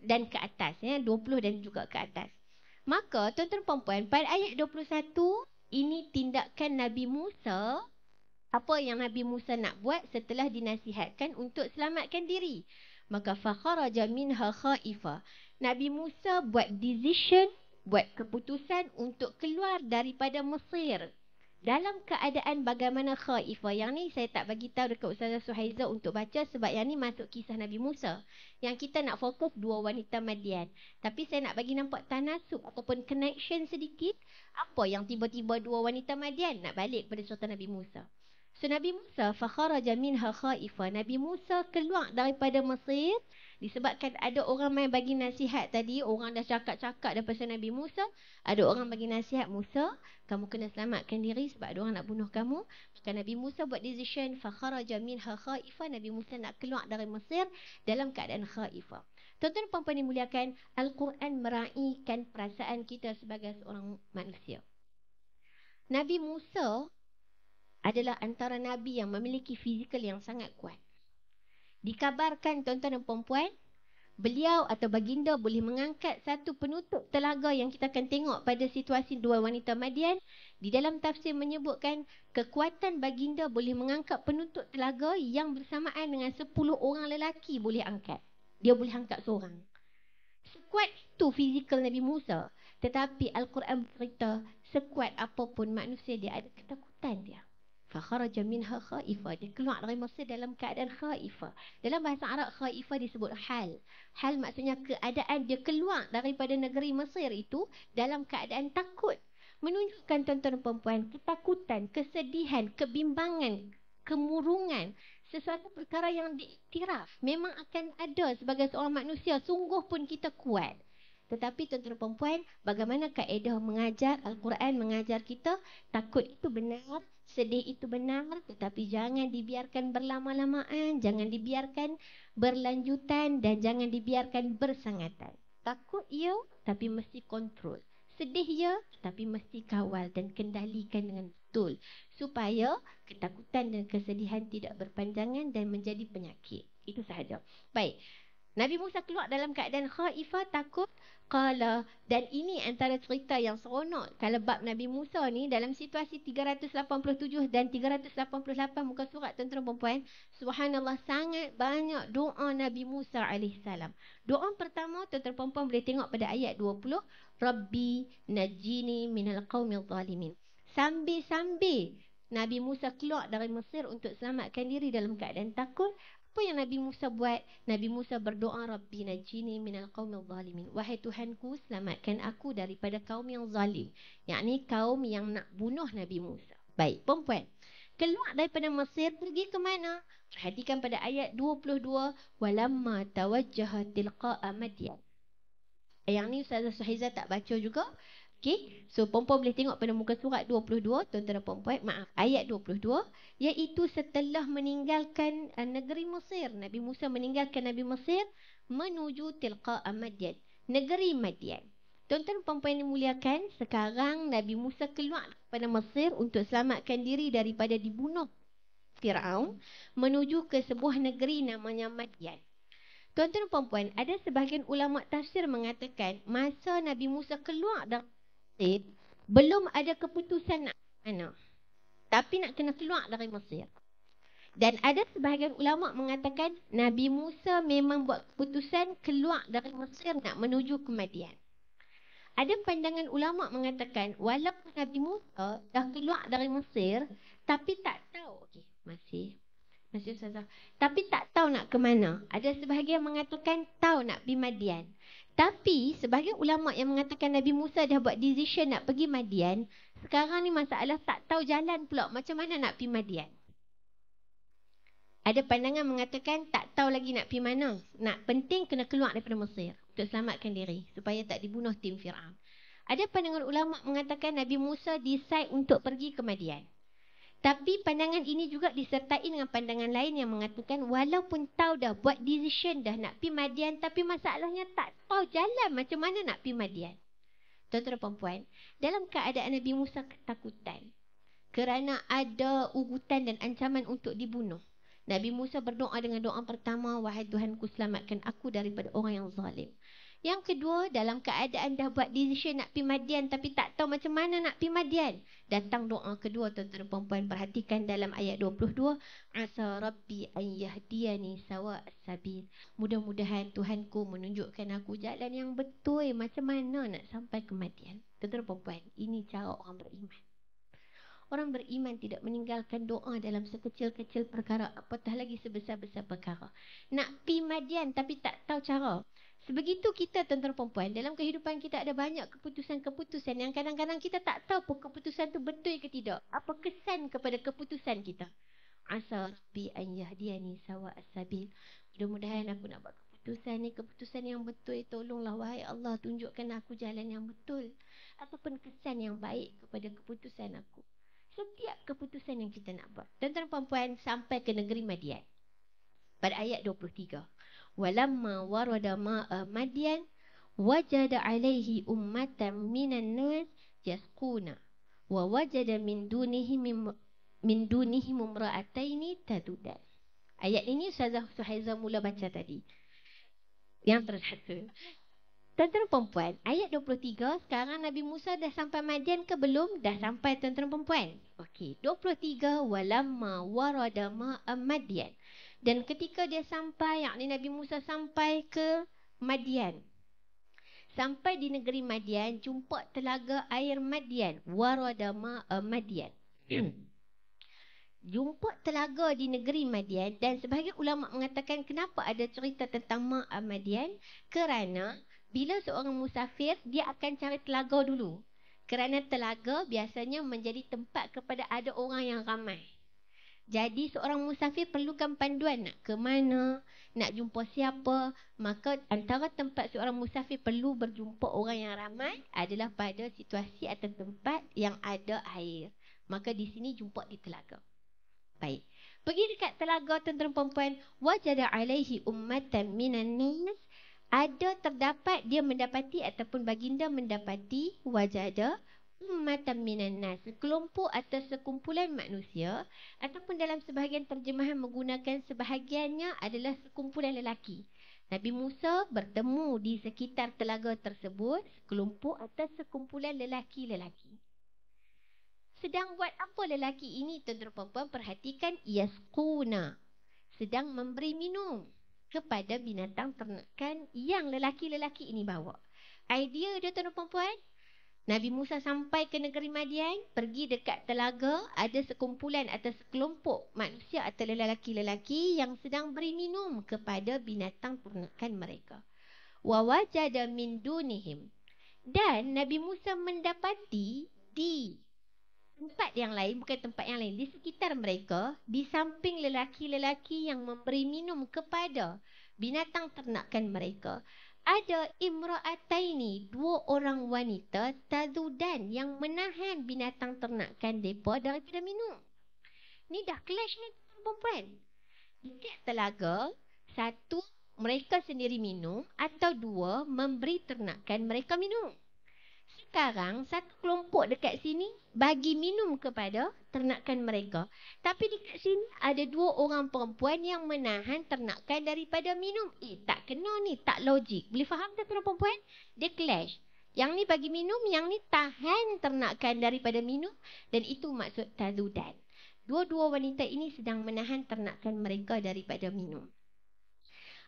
[SPEAKER 4] dan ke atas, 20 dan juga ke atas. Maka tuan-tuan perempuan pada ayat 21, ini tindakan Nabi Musa. Apa yang Nabi Musa nak buat setelah dinasihatkan untuk selamatkan diri. Maka fakharaja minha khaifa. Nabi Musa buat decision, buat keputusan untuk keluar daripada Mesir. Dalam keadaan bagaimana khaifah. Yang ni saya tak bagi tahu dekat Ustazah Suhaiza untuk baca sebab yang ni masuk kisah Nabi Musa. Yang kita nak fokus dua wanita Madian. Tapi saya nak bagi nampak tanasub ataupun connection sedikit. Apa yang tiba-tiba dua wanita Madian nak balik kepada cerita Nabi Musa. So Nabi Musa fakharaja minha khaifa. Nabi Musa keluar daripada Mesir disebabkan ada orang main bagi nasihat tadi. Orang dah cakap-cakap dah pasal Nabi Musa. Ada orang bagi nasihat, Musa, kamu kena selamatkan diri sebab ada orang nak bunuh kamu. Maka Nabi Musa buat decision fakharaja minha khaifa. Nabi Musa nak keluar dari Mesir dalam keadaan khaifah. Tuan-tuan dan puan-puan dimuliakan, Al-Quran meraihkan perasaan kita sebagai seorang manusia. Nabi Musa adalah antara Nabi yang memiliki fizikal yang sangat kuat. Dikabarkan tuan-tuan dan perempuan, beliau atau baginda boleh mengangkat satu penutup telaga yang kita akan tengok pada situasi dua wanita Madian. Di dalam tafsir menyebutkan kekuatan baginda boleh mengangkat penutup telaga yang bersamaan dengan 10 orang lelaki boleh angkat. Dia boleh angkat seorang. Sekuat itu fizikal Nabi Musa. Tetapi Al-Quran bercerita sekuat apapun manusia dia ada ketakutan dia. Fakharaja minha khaifah. Dia keluar dari Mesir dalam keadaan khaifah. Dalam bahasa Arab khaifah disebut hal. Hal maksudnya keadaan dia keluar daripada negeri Mesir itu dalam keadaan takut. Menunjukkan tuan-tuan dan perempuan ketakutan, kesedihan, kebimbangan, kemurungan. Sesuatu perkara yang diiktiraf memang akan ada sebagai seorang manusia. Sungguh pun kita kuat. Tetapi tuan-tuan dan perempuan, bagaimana kaedah mengajar, Al-Quran mengajar kita, takut itu benar, sedih itu benar, tetapi jangan dibiarkan berlama-lamaan, jangan dibiarkan berlanjutan dan jangan dibiarkan bersangatan. Takut ya, tapi mesti kontrol. Sedih ya, tapi mesti kawal dan kendalikan dengan betul. Supaya ketakutan dan kesedihan tidak berpanjangan dan menjadi penyakit. Itu sahaja. Baik. Nabi Musa keluar dalam keadaan khaifah, takut. Qala, dan ini antara cerita yang seronok. Kalau bab Nabi Musa ni dalam situasi 387 dan 388 muka surat tuan-tuan perempuan, subhanallah sangat banyak doa Nabi Musa AS. Doa pertama tuan-tuan perempuan boleh tengok pada ayat 20. Rabbi najini minal qaumil zalimin. Sambil-sambil Nabi Musa keluar dari Mesir untuk selamatkan diri dalam keadaan takut. Apa yang Nabi Musa buat? Nabi Musa berdoa, Rabbi najini minal qaumil zalimin. Wahai Tuhanku, selamatkan aku daripada kaum yang zalim. Yakni kaum yang nak bunuh Nabi Musa. Baik, perempuan. Keluar daripada Mesir, pergi ke mana? Perhatikan pada ayat 22. Walamma tawajjaha tilqa'a Madyan. Yang ni Ustazah Suhaiza tak baca juga. Okey, so perempuan boleh tengok pada muka surat 22, tuan-tuan dan perempuan, ayat 22, iaitu setelah meninggalkan negeri Mesir. Nabi Musa meninggalkan Nabi Mesir menuju Tilqa' Madyan, negeri Madyan. Tuan-tuan dan perempuan yang dimuliakan, sekarang Nabi Musa keluar pada Mesir untuk selamatkan diri daripada dibunuh Firaun menuju ke sebuah negeri namanya Madyan. Tuan-tuan dan perempuan, ada sebahagian ulama tafsir mengatakan masa Nabi Musa keluar dari Mesir, belum ada keputusan nak mana. Tapi nak kena keluar dari Mesir. Dan ada sebahagian ulama mengatakan Nabi Musa memang buat keputusan keluar dari Mesir nak menuju ke Madian. Ada pandangan ulama mengatakan walaupun Nabi Musa dah keluar dari Mesir, tapi tak tahu. Okey, masih Ustazah. Tapi tak tahu nak ke mana. Ada sebahagian mengatakan tahu nak pergi Madian. Tapi sebahagian ulama yang mengatakan Nabi Musa dah buat decision nak pergi Madian. Sekarang ni masalah tak tahu jalan pula macam mana nak pergi Madian. Ada pandangan mengatakan tak tahu lagi nak pergi mana. Nak penting kena keluar daripada Mesir untuk selamatkan diri supaya tak dibunuh tim Firaun. Ada pandangan ulama mengatakan Nabi Musa decide untuk pergi ke Madian. Tapi pandangan ini juga disertai dengan pandangan lain yang mengatakan walaupun tahu dah buat decision dah nak pergi Madian, tapi masalahnya tak tahu jalan macam mana nak pergi Madian. Tuan-tuan dan puan, dalam keadaan Nabi Musa ketakutan kerana ada ugutan dan ancaman untuk dibunuh, Nabi Musa berdoa dengan doa pertama, wahai Tuhanku, selamatkan aku daripada orang yang zalim. Yang kedua, dalam keadaan dah buat decision nak pergi Madian tapi tak tahu macam mana nak pergi Madian, datang doa kedua. Tuan-tuan dan puan, perhatikan dalam ayat 22, asa rabbi an yahdiyani sawa as-sabil. Mudah-mudahan Tuhanku menunjukkan aku jalan yang betul macam mana nak sampai ke Madian. Tuan-tuan dan puan, ini cara orang beriman. Orang beriman tidak meninggalkan doa dalam sekecil-kecil perkara, apatah lagi sebesar-besar perkara. Nak pergi Madian tapi tak tahu cara. Sebegitu kita, tuan-tuan dan puan, dalam kehidupan kita ada banyak keputusan-keputusan yang kadang-kadang kita tak tahu pun keputusan tu betul ke tidak. Apa kesan kepada keputusan kita. Asa rabbi an yahdiyani sawa as-sabil. Mudah-mudahan aku nak buat keputusan ni, keputusan yang betul. Tolonglah wahai Allah, tunjukkan aku jalan yang betul. Ataupun kesan yang baik kepada keputusan aku. Setiap keputusan yang kita nak buat. Tuan-tuan dan puan, sampai ke negeri Madian. Pada ayat 23. Walamma warada ma'a Madian wajada alaihi ummatan minan nas yasquna wa wajada min dunihim imra'ataini tadudan. Ayat ini Ustazah Suhaizah mula baca tadi. Yang terhasa. Tuan-tuan dan puan, ayat 23, sekarang Nabi Musa dah sampai Madian ke belum? Dah sampai, tuan-tuan dan puan. Okey, 23, walamma warada ma'a Madian. Dan ketika dia sampai, yakni Nabi Musa sampai ke Madian. Sampai di negeri Madian, jumpa telaga air Madian. Warada ma'a Madian. Jumpa telaga di negeri Madian, dan sebahagian ulama mengatakan kenapa ada cerita tentang ma'a Madian? Kerana bila seorang musafir, dia akan cari telaga dulu. Kerana telaga biasanya menjadi tempat kepada ada orang yang ramai. Jadi seorang musafir perlukan panduan nak ke mana, nak jumpa siapa. Maka antara tempat seorang musafir perlu berjumpa orang yang ramai adalah pada situasi atau tempat yang ada air. Maka di sini jumpa di telaga. Baik. Pergi dekat telaga, tuan-tuan dan puan, wajada alaihi ummatan minan nas. Ada terdapat, dia mendapati ataupun baginda mendapati, wajada ummatan minan nas, sekelompok atau sekumpulan manusia, ataupun dalam sebahagian terjemahan menggunakan sebahagiannya adalah sekumpulan lelaki. Nabi Musa bertemu di sekitar telaga tersebut sekelompok atau sekumpulan lelaki-lelaki. Sedang buat apa lelaki ini, tuan-tuan dan puan? Perhatikan, yasquna, sedang memberi minum kepada binatang ternakan yang lelaki-lelaki ini bawa. Idea dia, tuan-tuan dan puan, Nabi Musa sampai ke negeri Madian, pergi dekat telaga, ada sekumpulan atau sekelompok manusia atau lelaki-lelaki yang sedang beri minum kepada binatang ternakan mereka. Wa wajada min dunihim. Dan Nabi Musa mendapati di tempat yang lain, bukan tempat yang lain, di sekitar mereka, di samping lelaki-lelaki yang memberi minum kepada binatang ternakan mereka, ada imra'ataini, dua orang wanita, tadudan, yang menahan binatang ternakan mereka daripada minum. Ni dah clash ni, perempuan. Dekat telaga, satu, mereka sendiri minum, atau dua, memberi ternakan mereka minum. Sekarang, satu kelompok dekat sini bagi minum kepada ternakan mereka. Tapi dekat sini ada dua orang perempuan yang menahan ternakan daripada minum. Tak kena ni, tak logik. Boleh faham tak tuan perempuan? Dia clash. Yang ni bagi minum, yang ni tahan ternakan daripada minum. Dan itu maksud tadudan. Dua-dua wanita ini sedang menahan ternakan mereka daripada minum.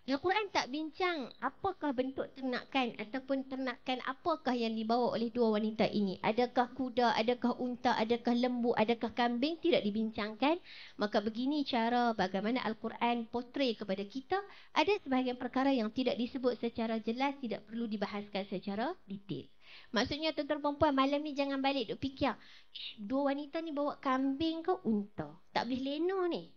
[SPEAKER 4] Al-Quran tak bincang apakah bentuk ternakan ataupun ternakan apakah yang dibawa oleh dua wanita ini. Adakah kuda, adakah unta, adakah lembu, adakah kambing, tidak dibincangkan. Maka begini cara bagaimana Al-Quran portray kepada kita. Ada sebahagian perkara yang tidak disebut secara jelas, tidak perlu dibahaskan secara detail. Maksudnya tuan-tuan perempuan, malam ni jangan balik duk fikir, dua wanita ni bawa kambing ke unta. Tak boleh lena ni.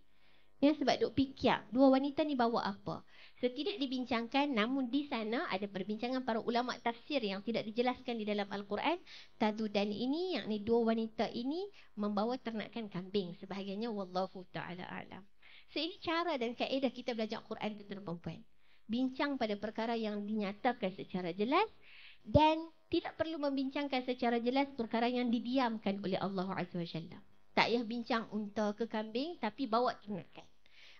[SPEAKER 4] Ya, sebab duk fikir, dua wanita ni bawa apa. So, tidak dibincangkan, namun di sana ada perbincangan para ulama tafsir yang tidak dijelaskan di dalam Al-Quran. Tazudan ini, yakni dua wanita ini membawa ternakan kambing. Sebahagiannya, wallahu ta'ala a'lam. So, ini cara dan kaedah kita belajar Quran tentang perempuan. Bincang pada perkara yang dinyatakan secara jelas dan tidak perlu membincangkan secara jelas perkara yang didiamkan oleh Allah Azza wa Jalla. Tak payah bincang unta ke kambing, tapi bawa ternakan.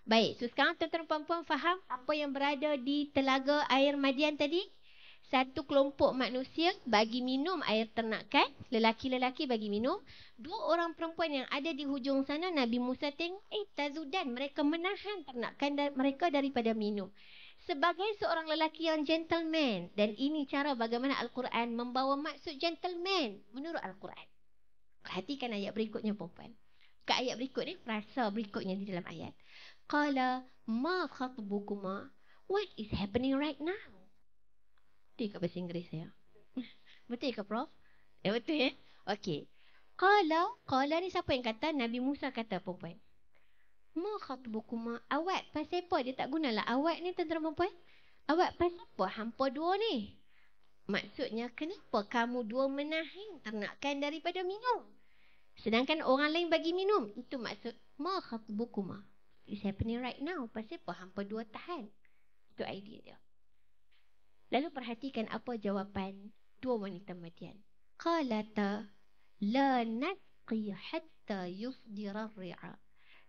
[SPEAKER 4] Baik, so sekarang tuan-tuan perempuan faham apa yang berada di telaga air Madian tadi? Satu kelompok manusia bagi minum air ternakan, lelaki-lelaki bagi minum. Dua orang perempuan yang ada di hujung sana, Nabi Musa tengok, tazudan, mereka menahan ternakan mereka daripada minum. Sebagai seorang lelaki yang gentleman, dan ini cara bagaimana Al-Quran membawa maksud gentleman menurut Al-Quran. Perhatikan ayat berikutnya perempuan. Kat ayat berikut ni, frasa berikutnya di dalam ayat. Qala ma khatbukuma, what is happening right now? Betul ke bahasa Inggeris saya? Betul ke Prof? Betul ya? Okey. Qala ni siapa yang kata? Nabi Musa kata perempuan. Ma khatbukuma, awak pasal apa? Dia tak gunalah awak ni tuan-tuan perempuan. Awak pasal apa hampa dua ni? Maksudnya kenapa kamu dua menahan ternakan daripada minum? Sedangkan orang lain bagi minum. Itu maksud ma khatbukuma. It's happening right now. Pasal apa hampa dua tahan? Itu idea dia. Lalu perhatikan apa jawapan dua wanita Madian. Qalata la nasqi hatta yusdira ar-ri'a.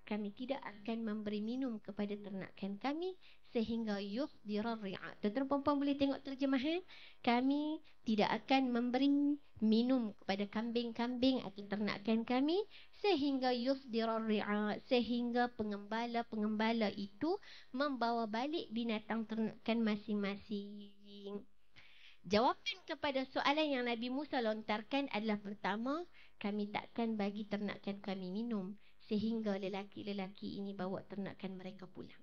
[SPEAKER 4] Kami tidak akan memberi minum kepada ternakan kami sehingga yusdira ar-ri'a. Tuan-tuan perempuan boleh tengok terjemahan. Kami tidak akan memberi minum kepada kambing-kambing atau ternakan kami sehingga yusdira ar-ri'a, sehingga pengembala-pengembala itu membawa balik binatang ternakan masing-masing. Jawapan kepada soalan yang Nabi Musa lontarkan adalah pertama, kami takkan bagi ternakan kami minum sehingga lelaki-lelaki ini bawa ternakan mereka pulang.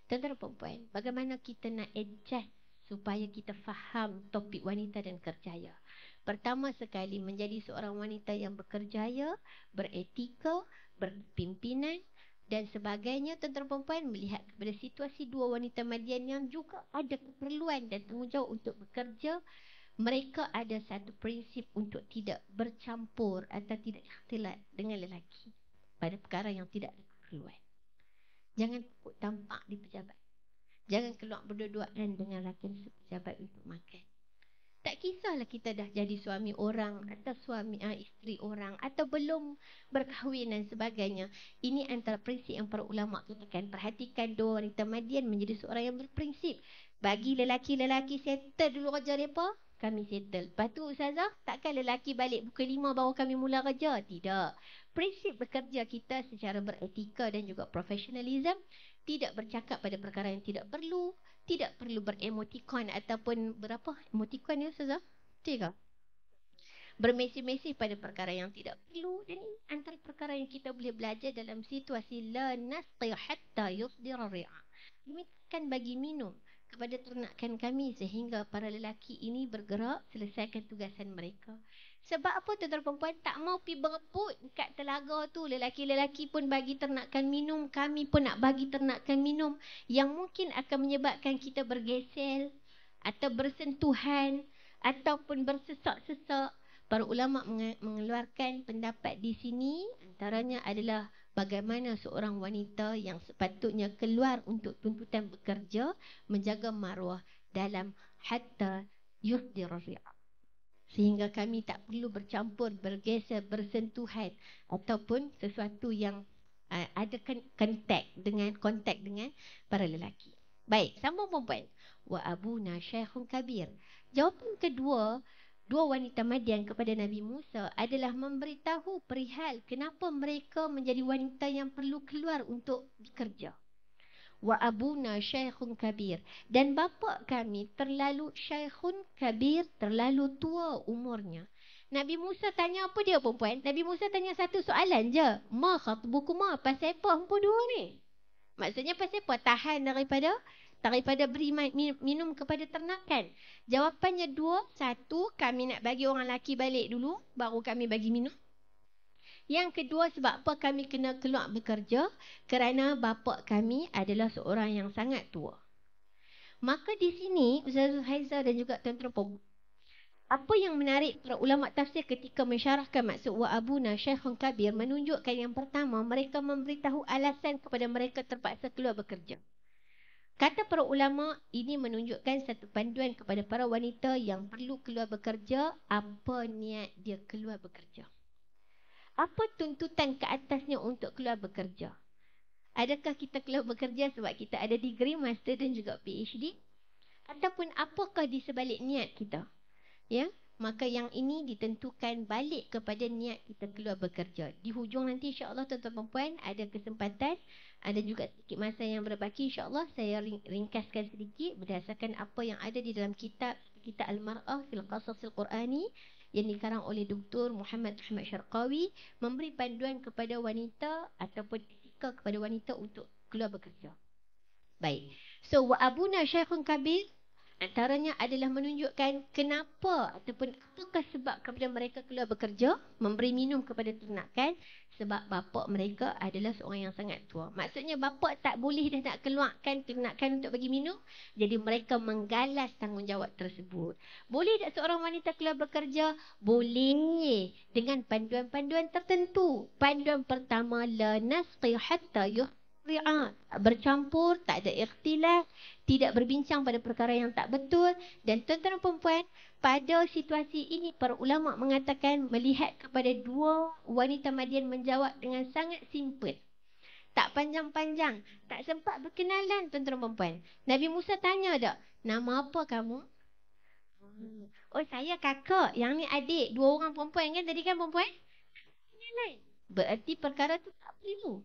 [SPEAKER 4] Tuan-tuan perempuan, bagaimana kita nak adjust supaya kita faham topik wanita dan kerjaya? Pertama sekali, menjadi seorang wanita yang berkerjaya, beretika, berpimpinan dan sebagainya. Tuan-tuan perempuan melihat kepada situasi dua wanita Madian yang juga ada keperluan dan tanggungjawab untuk bekerja. Mereka ada satu prinsip untuk tidak bercampur atau tidak ikhtilat dengan lelaki pada perkara yang tidak ada keperluan. Jangan tampak di pejabat. Jangan keluar berdua-duaan dengan rakan sepejabat untuk makan. Tak kisahlah kita dah jadi suami orang atau isteri orang atau belum berkahwin dan sebagainya. Ini antara prinsip yang para ulama katakan. Perhatikan dua wanita Madian menjadi seorang yang berprinsip. Bagi lelaki-lelaki settle dulu kerja mereka, kami settle. Lepas tu Ustazah, takkan lelaki balik pukul 5 baru kami mula kerja? Tidak. Prinsip bekerja kita secara beretika dan juga profesionalism. Tidak bercakap pada perkara yang tidak perlu. Tidak perlu beremotikon ataupun berapa emotikon ya Ustazah? Betul ke? Bermesej-mesej pada perkara yang tidak perlu. Dan ini antara perkara yang kita boleh belajar dalam situasi la nasqi hatta yusdira ri'a. Demikian bagi minum kepada ternakan kami sehingga para lelaki ini bergerak selesaikan tugasan mereka. Sebab apa tuan-tuan perempuan tak mau pergi berebut kat telaga tu. Lelaki-lelaki pun bagi ternakan minum, kami pun nak bagi ternakan minum, yang mungkin akan menyebabkan kita bergesel atau bersentuhan ataupun bersesak-sesak. Para ulama mengeluarkan pendapat di sini, antaranya adalah bagaimana seorang wanita yang sepatutnya keluar untuk tuntutan bekerja menjaga maruah dalam hatta yusdira ri'a. Sehingga kami tak perlu bercampur, bergeser, bersentuhan ataupun sesuatu yang ada kontak dengan para lelaki. Baik, sambung perempuan. Wa abuna syekhun kabir. Jawapan kedua, dua wanita Madian kepada Nabi Musa adalah memberitahu perihal kenapa mereka menjadi wanita yang perlu keluar untuk bekerja. Wa abuna syekhun kabir. Dan bapa kami terlalu syekhun kabir, terlalu tua umurnya. Nabi Musa tanya apa dia perempuan? Nabi Musa tanya satu soalan je. Ma khatbukuma, pasal apa hampa dua ni? Maksudnya pasal apa? Tahan daripada beri minum kepada ternakan. Jawapannya dua. Satu, kami nak bagi orang lelaki balik dulu, baru kami bagi minum. Yang kedua, sebab apa kami kena keluar bekerja? Kerana bapa kami adalah seorang yang sangat tua. Maka di sini Ustazah Haizah dan juga tuan-tuan pembuat, apa yang menarik para ulama tafsir ketika mensyarahkan maksud wa abuna syekhun kabir, menunjukkan yang pertama, mereka memberitahu alasan kepada mereka terpaksa keluar bekerja. Kata para ulama, ini menunjukkan satu panduan kepada para wanita yang perlu keluar bekerja, apa niat dia keluar bekerja. Apa tuntutan ke atasnya untuk keluar bekerja? Adakah kita keluar bekerja sebab kita ada degree, master dan juga PhD? Ataupun apakah di sebalik niat kita? Ya, maka yang ini ditentukan balik kepada niat kita keluar bekerja. Di hujung nanti insya-Allah tuan-tuan perempuan ada kesempatan, ada juga sedikit masa yang berbaki, insya-Allah saya ringkaskan sedikit berdasarkan apa yang ada di dalam kitab Al-Mar'ah fil Qasasil Qur'ani yang dikarang oleh Dr. Muhammad Syarqawi, memberi panduan kepada wanita ataupun etika kepada wanita untuk keluar bekerja. Baik. So wa abuna syekhun kabir antaranya adalah menunjukkan kenapa ataupun apakah sebab kepada mereka keluar bekerja, memberi minum kepada ternakan, sebab bapa mereka adalah seorang yang sangat tua. Maksudnya bapa tak boleh dah nak keluarkan ternakan untuk bagi minum, jadi mereka menggalas tanggungjawab tersebut. Boleh tak seorang wanita keluar bekerja? Boleh, dengan panduan-panduan tertentu. Panduan pertama, la nasqi hatta bercampur, tak ada ikhtilaf, tidak berbincang pada perkara yang tak betul. Dan tuan-tuan dan perempuan, pada situasi ini para ulama mengatakan melihat kepada dua wanita Madian menjawab dengan sangat simple. Tak panjang-panjang, tak sempat berkenalan tuan-tuan dan perempuan. Nabi Musa tanya tak, nama apa kamu? Oh, saya kakak, yang ni adik. Dua orang perempuan kan, tadi kan perempuan? Berarti perkara tu tak perlu.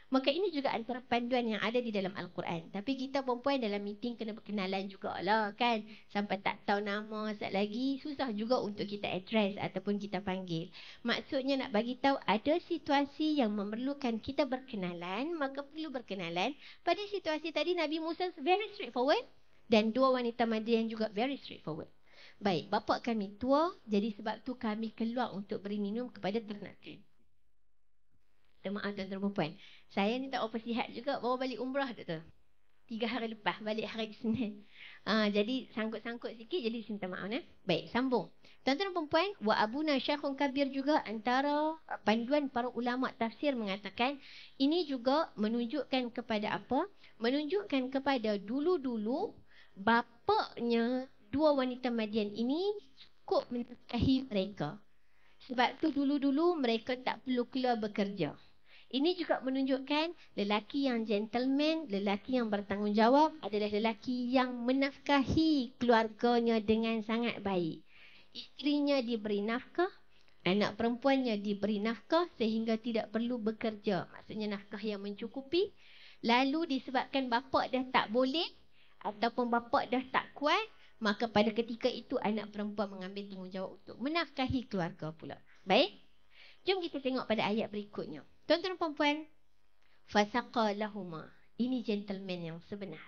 [SPEAKER 4] Maka ini juga antara panduan yang ada di dalam Al-Quran. Tapi kita perempuan dalam meeting kena berkenalan jugalah kan. Sampai tak tahu nama sat lagi, susah juga untuk kita address ataupun kita panggil. Maksudnya nak bagi tahu ada situasi yang memerlukan kita berkenalan, maka perlu berkenalan. Pada situasi tadi Nabi Musa very straightforward dan dua wanita Madian juga very straightforward. Baik, bapa kami tua, jadi sebab tu kami keluar untuk beri minum kepada ternakan. Maaf tuan-tuan perempuan, saya ni tak apa sihat juga, baru balik umrah doktor 3 hari lepas, balik hari Isnin. Jadi sangkut-sangkut sikit, jadi minta maaf. Baik, sambung. Tuan-tuan perempuan, wa abuna syekhun kabir juga antara panduan para ulama tafsir mengatakan ini juga menunjukkan kepada apa? Menunjukkan kepada dulu-dulu bapaknya dua wanita Madian ini cukup menafkahi mereka. Sebab tu dulu-dulu mereka tak perlu keluar bekerja. Ini juga menunjukkan lelaki yang gentleman, lelaki yang bertanggungjawab adalah lelaki yang menafkahi keluarganya dengan sangat baik. Isterinya diberi nafkah, anak perempuannya diberi nafkah sehingga tidak perlu bekerja. Maksudnya nafkah yang mencukupi. Lalu disebabkan bapa dah tak boleh ataupun bapa dah tak kuat, maka pada ketika itu anak perempuan mengambil tanggungjawab untuk menafkahi keluarga pula. Baik, jom kita tengok pada ayat berikutnya. Tuan-tuan perempuan, fasaqa lahuma. Ini gentleman yang sebenar.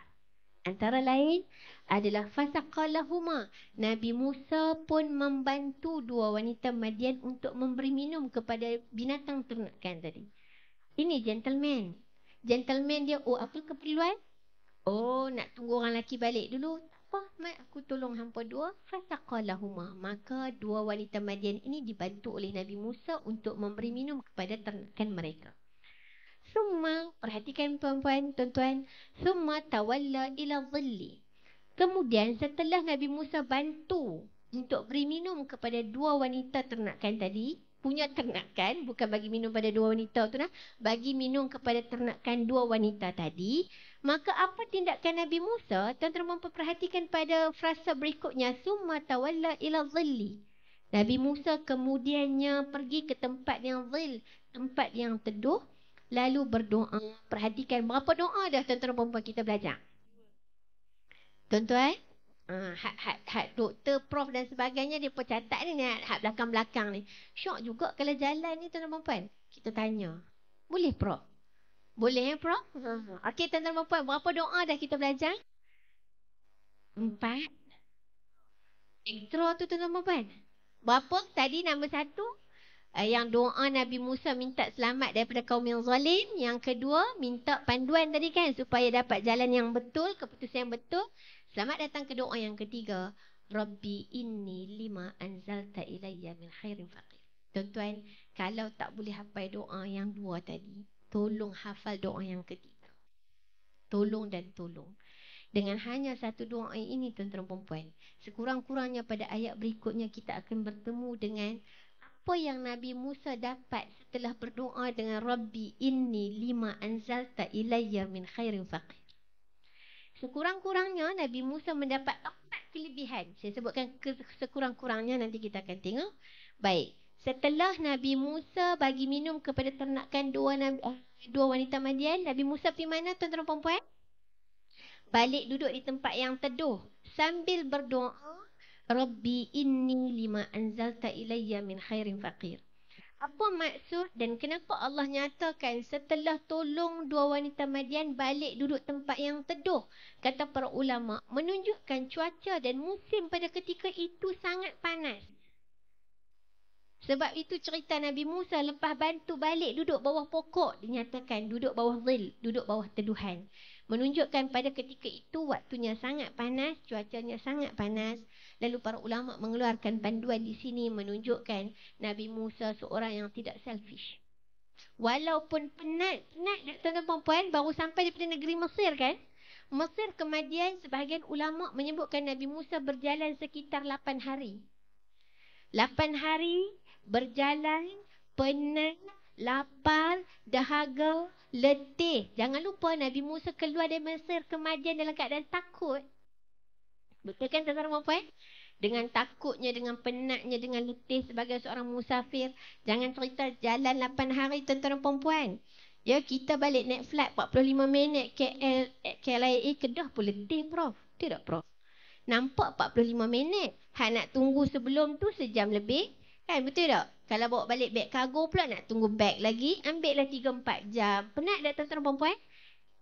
[SPEAKER 4] Antara lain adalah fasaqa lahuma. Nabi Musa pun membantu dua wanita Madian untuk memberi minum kepada binatang ternakan tadi. Ini gentleman. Gentleman dia, apa keperluan? Nak tunggu orang lelaki balik dulu. Mat, aku tolong hampa dua. Fasaqa lahuma. Maka dua wanita Madian ini dibantu oleh Nabi Musa untuk memberi minum kepada ternakan mereka. Summa, perhatikan tuan-tuan. Summa tawalla ila dhilli. Kemudian setelah Nabi Musa bantu untuk beri minum kepada dua wanita ternakan tadi, punya ternakan, bukan bagi minum pada dua wanita tu bagi minum kepada ternakan dua wanita tadi, maka apa tindakan Nabi Musa? Tuan-tuan memperhatikan pada frasa berikutnya, summa tawalla ila dhilli. Nabi Musa kemudiannya pergi ke tempat yang dhil, tempat yang teduh, lalu berdoa. Perhatikan berapa doa dah tuan-tuan perempuan kita belajar. Tuan-tuan, had doktor, prof dan sebagainya dia pun catat ni, had belakang-belakang ni. Syok juga kalau jalan ni tuan-tuan perempuan. Kita tanya, boleh prof? Boleh prof? Okey tuan-tuan perempuan, berapa doa dah kita belajar? 4. Ekstra tu tuan-tuan perempuan. Berapa? Tadi nombor 1. Yang doa Nabi Musa minta selamat daripada kaum yang zalim. Yang kedua, minta panduan tadi kan, supaya dapat jalan yang betul, keputusan yang betul. Selamat datang ke doa yang ketiga. Rabbi inni lima anzalta ilayya min khairin faqir. Tuan-tuan, kalau tak boleh hafal doa yang dua tadi, tolong hafal doa yang ketiga. Tolong dan tolong. Dengan hanya satu doa ini, tuan-tuan perempuan, sekurang-kurangnya pada ayat berikutnya kita akan bertemu dengan apa yang Nabi Musa dapat setelah berdoa dengan Rabbi inni lima anzalta ilayya min khairin faqir. Sekurang-kurangnya Nabi Musa mendapat 4 kelebihan. Saya sebutkan sekurang-kurangnya, nanti kita akan tengok. Baik, setelah Nabi Musa bagi minum kepada ternakan dua wanita Madian, Nabi Musa pergi mana tuan-tuan perempuan? Balik duduk di tempat yang teduh sambil berdoa, Rabbi inni lima anzalta ilayya min khairin faqir. Apa maksud dan kenapa Allah nyatakan setelah tolong dua wanita Madian balik duduk tempat yang teduh? Kata para ulama, menunjukkan cuaca dan musim pada ketika itu sangat panas. Sebab itu cerita Nabi Musa lepas bantu balik duduk bawah pokok, dinyatakan duduk bawah zil, duduk bawah teduhan. Menunjukkan pada ketika itu waktunya sangat panas, cuacanya sangat panas. Lalu para ulama mengeluarkan panduan di sini menunjukkan Nabi Musa seorang yang tidak selfish. Walaupun penat tuan-tuan perempuan, baru sampai daripada negeri Mesir kan? Mesir ke Madian, sebahagian ulama menyebutkan Nabi Musa berjalan sekitar 8 hari. 8 hari berjalan, penat, lapar, dahaga, letih. Jangan lupa Nabi Musa keluar dari Mesir ke Madian dalam keadaan takut. Betul kan tuan-tuan perempuan? Dengan takutnya, dengan penatnya, dengan letih sebagai seorang musafir. Jangan cerita jalan 8 hari tuan-tuan perempuan. Ya, kita balik naik flight 45 minit KLIA Kedah pun letih, Prof. Tidak, Prof? Nampak 45 minit. Hak nak tunggu sebelum tu sejam lebih. Kan, betul tak? Kalau bawa balik beg kargo pula nak tunggu beg lagi. Ambil lah 3-4 jam. Penat tak tuan-tuan perempuan?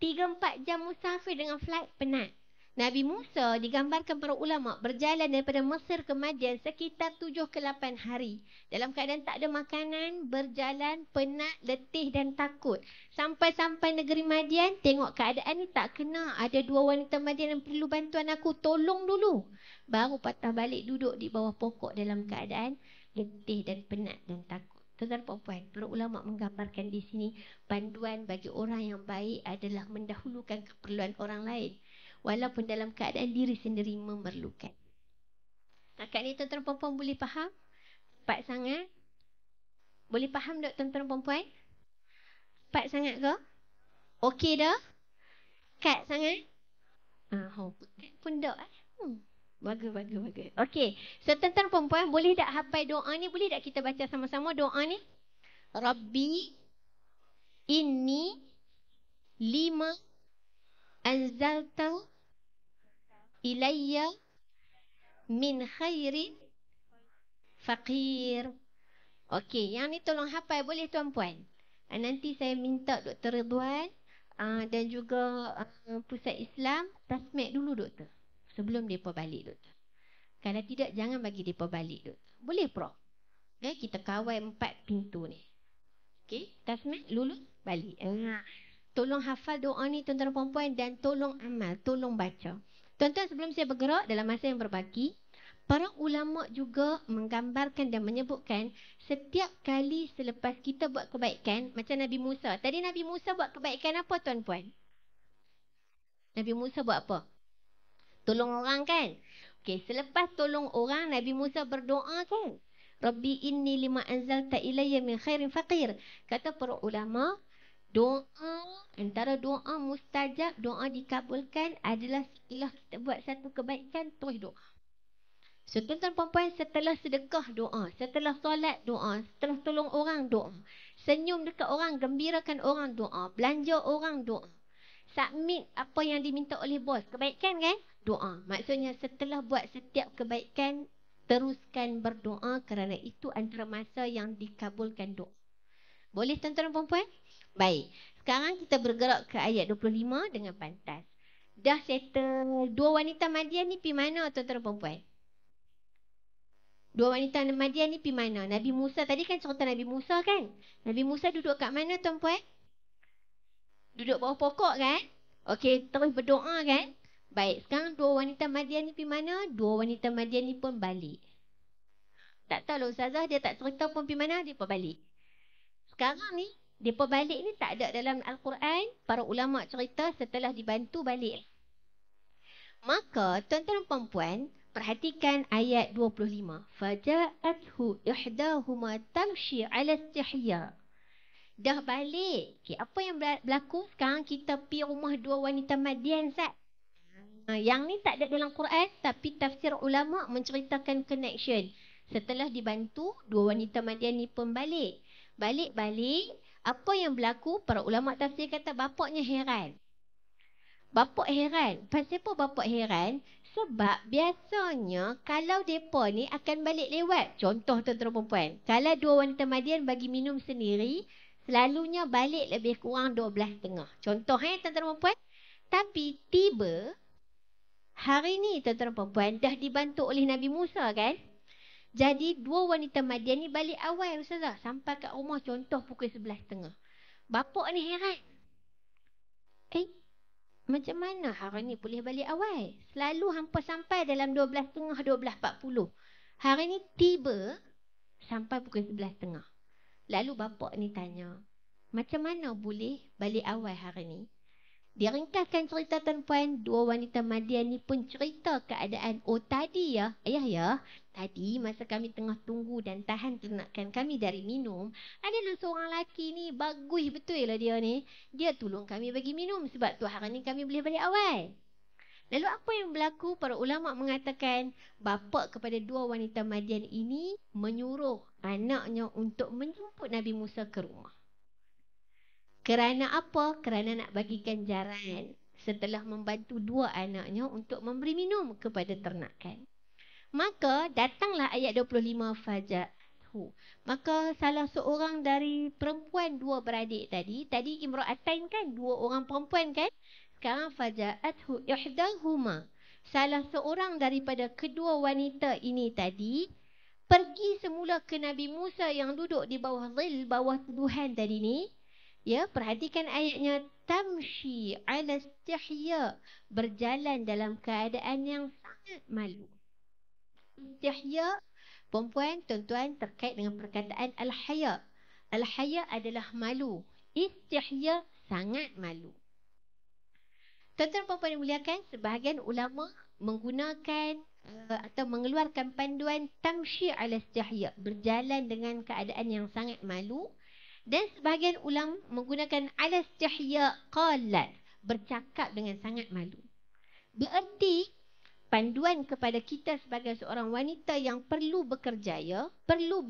[SPEAKER 4] 3-4 jam musafir dengan flight, penat. Nabi Musa digambarkan para ulama berjalan daripada Mesir ke Madian sekitar 7 ke 8 hari. Dalam keadaan tak ada makanan, berjalan, penat, letih dan takut. Sampai-sampai negeri Madian, tengok keadaan ni tak kena. Ada 2 wanita Madian yang perlu bantuan aku, tolong dulu. Baru patah balik duduk di bawah pokok dalam keadaan letih dan penat dan takut. Tuan-tuan perempuan, para ulama menggambarkan di sini panduan bagi orang yang baik adalah mendahulukan keperluan orang lain. Walaupun dalam keadaan diri sendiri memerlukan. Akak ni tuan-tuan perempuan boleh faham? Cepat sangat? Boleh faham tak tuan-tuan perempuan? Cepat sangat ke? Okey dah? Kat sangat? Pun tak Bagus. Okey. So tuan-tuan perempuan, boleh tak hafal doa ni? Boleh tak kita baca sama-sama doa ni? Rabbi inni lima anzalta ilayya min khairin faqir. Okey, yang ni tolong hafal boleh tuan-puan. Nanti saya minta Dr. Ridwan dan juga Pusat Islam tasmik dulu doktor. Sebelum mereka balik doktor. Kalau tidak, jangan bagi mereka balik doktor. Boleh Prof? Kita kawal 4 pintu ni. Okey, tasmik lulus balik. Tolong hafal doa ni tuan-tuan perempuan dan tolong amal, tolong baca. Tuan-tuan, sebelum saya bergerak dalam masa yang berbaki, para ulama juga menggambarkan dan menyebutkan setiap kali selepas kita buat kebaikan, macam Nabi Musa. Tadi Nabi Musa buat kebaikan apa tuan-puan? Nabi Musa buat apa? Tolong orang kan? Okey, selepas tolong orang, Nabi Musa berdoa kan? Rabbi inni lima anzalta ilayya min khairin faqir. Kata para ulama, doa, antara doa mustajab, doa dikabulkan adalah setelah kita buat satu kebaikan, terus doa. So, tuan-tuan perempuan, setelah sedekah doa, setelah solat doa, setelah tolong orang doa, senyum dekat orang, gembirakan orang doa, belanja orang doa, submit apa yang diminta oleh bos, kebaikan kan? Doa. Maksudnya setelah buat setiap kebaikan, teruskan berdoa kerana itu antara masa yang dikabulkan doa. Boleh tuan-tuan perempuan? Baik. Sekarang kita bergerak ke ayat 25 dengan pantas. Dah settle. 2 wanita Madian ni pergi mana tuan-tuan perempuan? Dua wanita Madian ni pergi mana? Nabi Musa tadi kan cerita Nabi Musa kan? Nabi Musa duduk kat mana tuan-puan? Duduk bawah pokok kan? Okey, terus berdoa kan? Baik, sekarang dua wanita Madian ni pergi mana? Dua wanita Madian ni pun balik. Tak tahu lah Ustazah, dia tak cerita pun pergi mana, dia pun balik. Sekarang ni, dia pun balik ni tak ada dalam Al-Quran. Para ulama cerita setelah dibantu balik. Maka, tuan-tuan dan puan-puan, perhatikan ayat 25. Faja'athu ihdahuma tamshi 'ala istihya. Dah balik. Okay, apa yang berlaku? Sekarang kita pergi rumah dua wanita Madian, Zat. Yang ni tak ada dalam Quran, tapi tafsir ulama menceritakan connection. Setelah dibantu, dua wanita Madian ni pun balik. Balik-balik, apa yang berlaku? Para ulama tafsir kata bapaknya heran. Bapak heran. Pasal apa bapak heran? Sebab biasanya kalau mereka ni akan balik lewat. Contoh tuan-tuan perempuan. Kalau dua wanita Madian bagi minum sendiri, selalunya balik lebih kurang 12.30. Contoh tuan-tuan perempuan. Tapi tiba hari ni tuan-tuan perempuan dah dibantu oleh Nabi Musa kan? Jadi dua wanita Madian ni balik awal Ustazah. Sampai kat rumah contoh pukul 11.30. Bapak ni heran. Macam mana hari ni boleh balik awal? Selalu hampa sampai dalam 12.30, 12.40. Hari ni tiba sampai pukul 11.30. Lalu bapak ni tanya, macam mana boleh balik awal hari ni? Dia ringkaskan cerita tuan-puan, dua wanita Madian ni pun cerita keadaan. Oh tadi ya, ayah ya, tadi masa kami tengah tunggu dan tahan ternakan kami dari minum, adalah seorang lelaki ni, bagus betul lah dia ni. Dia tolong kami bagi minum sebab tu hari ni kami boleh balik awal. Lalu apa yang berlaku? Para ulama mengatakan, bapa kepada dua wanita Madian ini menyuruh anaknya untuk menjemput Nabi Musa ke rumah. Kerana apa? Kerana nak bagi ganjaran setelah membantu dua anaknya untuk memberi minum kepada ternakan. Maka datanglah ayat 25 faja'athu. Maka salah seorang dari perempuan dua beradik tadi imra'atain kan, dua orang perempuan kan? Sekarang faja'athu ihdahuma. Salah seorang daripada kedua wanita ini tadi pergi semula ke Nabi Musa yang duduk di bawah zil, bawah tuduhan tadi ni. Ya, perhatikan ayatnya, tamshi 'ala istihya, berjalan dalam keadaan yang sangat malu. Istihya, perempuan, tuan-tuan, terkait dengan perkataan al-haya. Al-haya adalah malu. Istihya, sangat malu. Tuan-tuan perempuan yang muliakan, sebahagian ulama menggunakan atau mengeluarkan panduan tamshi 'ala istihya, berjalan dengan keadaan yang sangat malu. Dan sebahagian ulama menggunakan ala istihya qalat, bercakap dengan sangat malu. Bererti panduan kepada kita sebagai seorang wanita yang perlu bekerja, perlu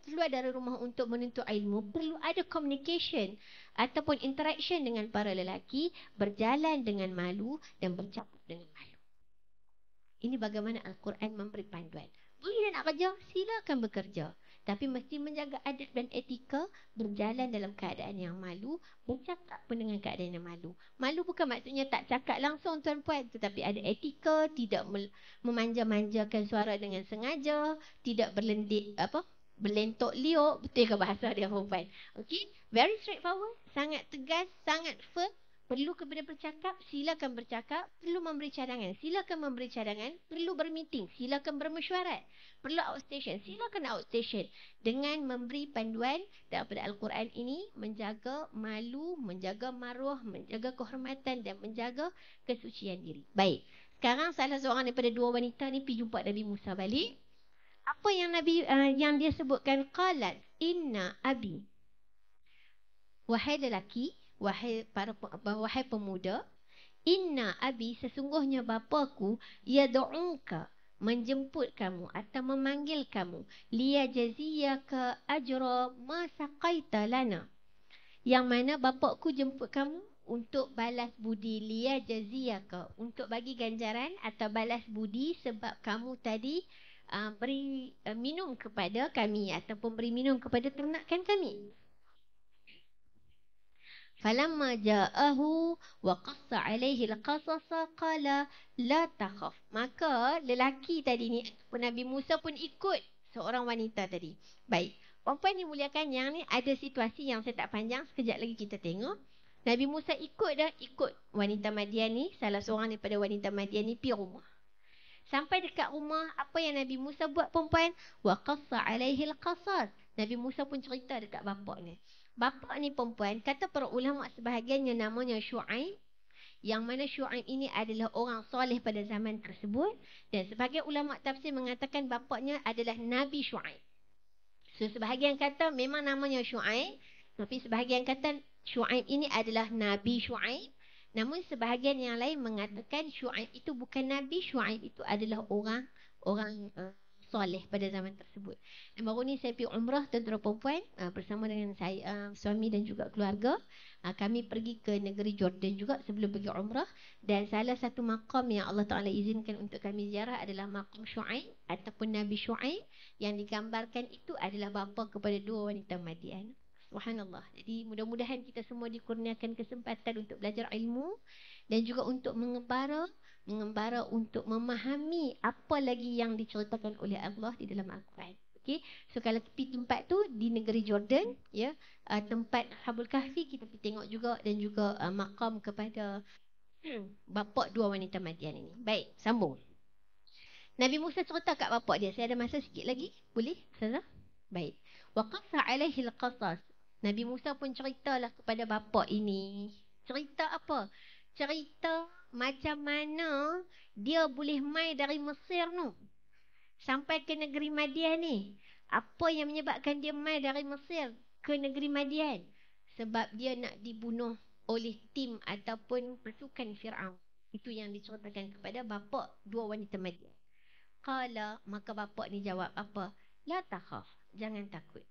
[SPEAKER 4] keluar dari rumah untuk menuntut ilmu, perlu ada communication ataupun interaction dengan para lelaki, berjalan dengan malu dan bercakap dengan malu. Ini bagaimana Al-Quran memberi panduan. Boleh nak kerja? Silakan bekerja. Tapi mesti menjaga adab dan etika, berjalan dalam keadaan yang malu, bercakap pun dengan keadaan yang malu. Malu bukan maksudnya tak cakap langsung tuan-puan, tetapi ada etika, tidak memanja-manjakan suara dengan sengaja, tidak berlentok liuk, betul ke bahasa dia perempuan? Okay? Very straightforward, sangat tegas, sangat firm. Perlu kepada bercakap, silakan bercakap. Perlu memberi cadangan, silakan memberi cadangan. Perlu bermeeting, silakan bermesyuarat. Perlu outstation, silakan outstation. Dengan memberi panduan daripada Al-Quran ini, menjaga malu, menjaga maruah, menjaga kehormatan dan menjaga kesucian diri. Baik, sekarang salah seorang daripada dua wanita ni pergi jumpa Nabi Musa balik. Apa yang yang dia sebutkan? Qalat, inna abi. Wahai lelaki, wahai pemuda, inna abi, sesungguhnya bapaku, yad'uka, menjemput kamu atau memanggil kamu, liyajziyaka ajra ma saqaita lana. Yang mana bapakku jemput kamu untuk balas budi, liyajziyaka, untuk bagi ganjaran atau balas budi sebab kamu tadi beri minum kepada kami ataupun beri minum kepada ternakan kami. Falamma ja'ahu wa qassa alaihi al-qasasa qala la takhaf. Maka lelaki tadi ni, Nabi Musa pun ikut seorang wanita tadi. Baik. Puan-puan dimuliakan, yang ni ada situasi yang saya tak panjang. Sekejap lagi kita tengok. Nabi Musa ikut wanita Madian ni. Salah seorang daripada wanita Madian ni pergi rumah. Sampai dekat rumah, apa yang Nabi Musa buat, perempuan? Wa qassa alaihi al-qasas. Nabi Musa pun cerita dekat bapak ni. Bapak ni perempuan, kata para ulama sebahagiannya namanya Syuaib. Yang mana Syuaib ini adalah orang soleh pada zaman tersebut. Dan sebahagian ulama tafsir mengatakan bapaknya adalah Nabi Syuaib. So sebahagian kata memang namanya Syuaib. Tapi sebahagian kata Syuaib ini adalah Nabi Syuaib. Namun sebahagian yang lain mengatakan Syuaib itu bukan Nabi. Syuaib itu adalah orang soleh pada zaman tersebut. Dan baru ni saya pergi umrah, tuan-tuan perempuan, bersama dengan saya, suami dan juga keluarga. Kami pergi ke negeri Jordan juga sebelum pergi umrah. Dan salah satu makam yang Allah Ta'ala izinkan untuk kami ziarah adalah makam Syuaib ataupun Nabi Syuaib. Yang digambarkan itu adalah bapa kepada dua wanita Madian. Subhanallah. Jadi mudah-mudahan kita semua dikurniakan kesempatan untuk belajar ilmu dan juga untuk mengembara untuk memahami apa lagi yang diceritakan oleh Allah di dalam Al-Quran. Okey. So kalau pergi tempat tu di negeri Jordan, ya, tempat Ashabul Kahfi kita pergi tengok juga, dan juga makam kepada bapa dua wanita Madian ini. Baik, sambung. Nabi Musa cerita kat bapa dia. Saya ada masa sikit lagi. Boleh, Ustazah? Baik. Wa qassa alaihi al-qasas. Nabi Musa pun ceritalah kepada bapa ini. Cerita apa? Cerita macam mana dia boleh mai dari Mesir tu sampai ke negeri Madian ni. Apa yang menyebabkan dia mai dari Mesir ke negeri Madian? Sebab dia nak dibunuh oleh tim ataupun pasukan Fir'aun. Itu yang diceritakan kepada bapa dua wanita Madian. Qala, maka bapa ni jawab apa? La takhaf, jangan takut.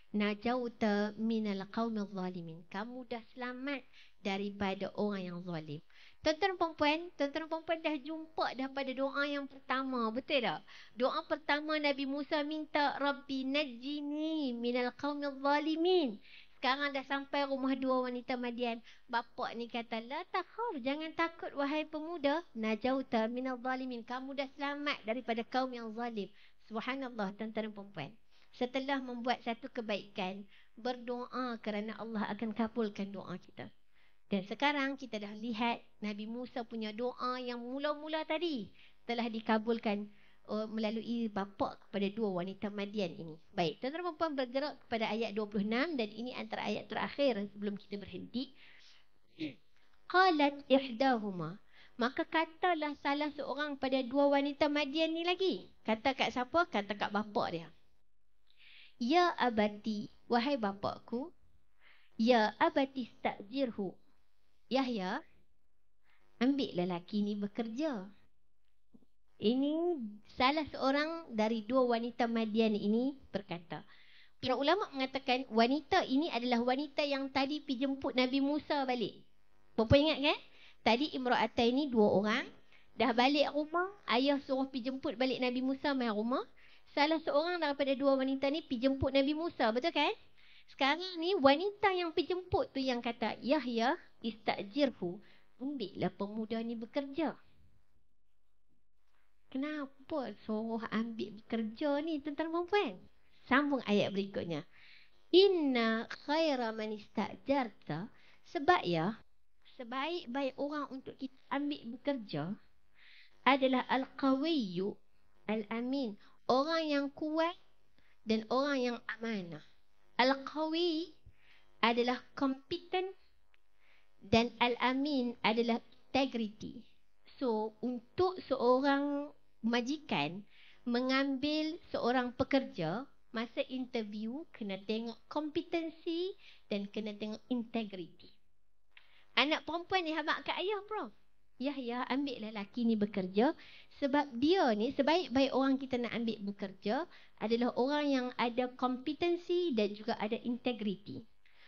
[SPEAKER 4] Najauta minal qaumil zalimin. Kamu dah selamat daripada orang yang zalim. Tuan-tuan perempuan dah jumpa dah pada doa yang pertama. Betul tak? Doa pertama Nabi Musa minta Rabbi najjini minal qaumil zalimin. Sekarang dah sampai rumah dua wanita Madian. Bapa ni kata, la takhaf, jangan takut wahai pemuda. Najauta minal zalimin. Kamu dah selamat daripada kaum yang zalim. Subhanallah, tuan-tuan perempuan. Setelah membuat satu kebaikan, berdoa kerana Allah akan kabulkan doa kita. Dan sekarang kita dah lihat Nabi Musa punya doa yang mula-mula tadi telah dikabulkan melalui bapa kepada dua wanita Madian ini. Baik, tuan-tuan perempuan bergerak kepada ayat 26 dan ini antara ayat terakhir sebelum kita berhenti. Qalat ihdahuma. Maka katalah salah seorang pada dua wanita Madian ni lagi. Kata kat siapa? Kata kat bapa dia. Ya abati, wahai bapakku. Ya abati stajirhu. Yahya, ambil lelaki ni bekerja. Ini salah seorang dari dua wanita Madian ini berkata. Para ulama mengatakan wanita ini adalah wanita yang tadi pergi jemput Nabi Musa balik. Bapa ingat kan? Tadi Imra'atain ini dua orang. Dah balik rumah, ayah suruh pergi jemput balik Nabi Musa mai rumah. Salah seorang daripada dua wanita ni pergi jemput Nabi Musa, betul kan? Sekarang ni wanita yang pergi jemput tu yang kata, Yahya istajirhu, ambillah pemuda ni bekerja. Kenapa suruh ambil bekerja ni, tuan-tuan perempuan? Sambung ayat berikutnya. Inna khaira man istajarta, sebab ya, sebaik-baik orang untuk kita ambil bekerja adalah al-qawiyyu al-amin. Orang yang kuat dan orang yang amanah. Al-Qawi adalah competent dan Al-Amin adalah integrity. So, untuk seorang majikan mengambil seorang pekerja, masa interview kena tengok kompetensi dan kena tengok integrity. Anak perempuan ni habaq kat ayah, bro. Yahya, ambil lelaki ni bekerja sebab dia ni sebaik-baik orang kita nak ambil bekerja adalah orang yang ada kompetensi dan juga ada integriti.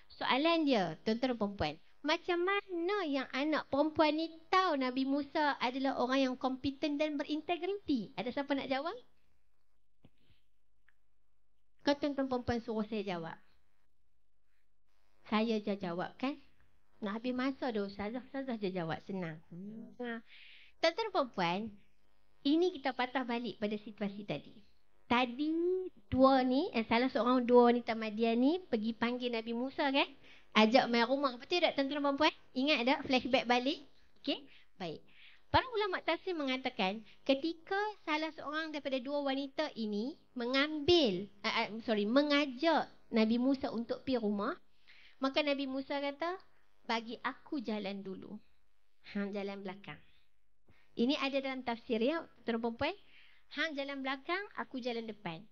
[SPEAKER 4] Soalan dia, tuan-tuan perempuan, macam mana yang anak perempuan ni tahu Nabi Musa adalah orang yang kompeten dan berintegriti? Ada siapa nak jawab? Kau tuan-tuan perempuan suruh saya jawab. Saya je jawab kan? Nak habis masa dah ustazah je jawab senang. Tuan-tuan perempuan, ini kita patah balik pada situasi tadi. Tadi salah seorang dua wanita Madian ni pergi panggil Nabi Musa kan? Ajak main rumah. Betul tak tuan-tuan perempuan? Ingat tak flashback balik? Okey, baik. Para ulama tafsir mengatakan ketika salah seorang daripada dua wanita ini mengajak Nabi Musa untuk pergi rumah, maka Nabi Musa kata, bagi aku jalan dulu. Hang jalan belakang. Ini ada dalam tafsir ya, tuan-tuan perempuan. Hang jalan belakang, aku jalan depan.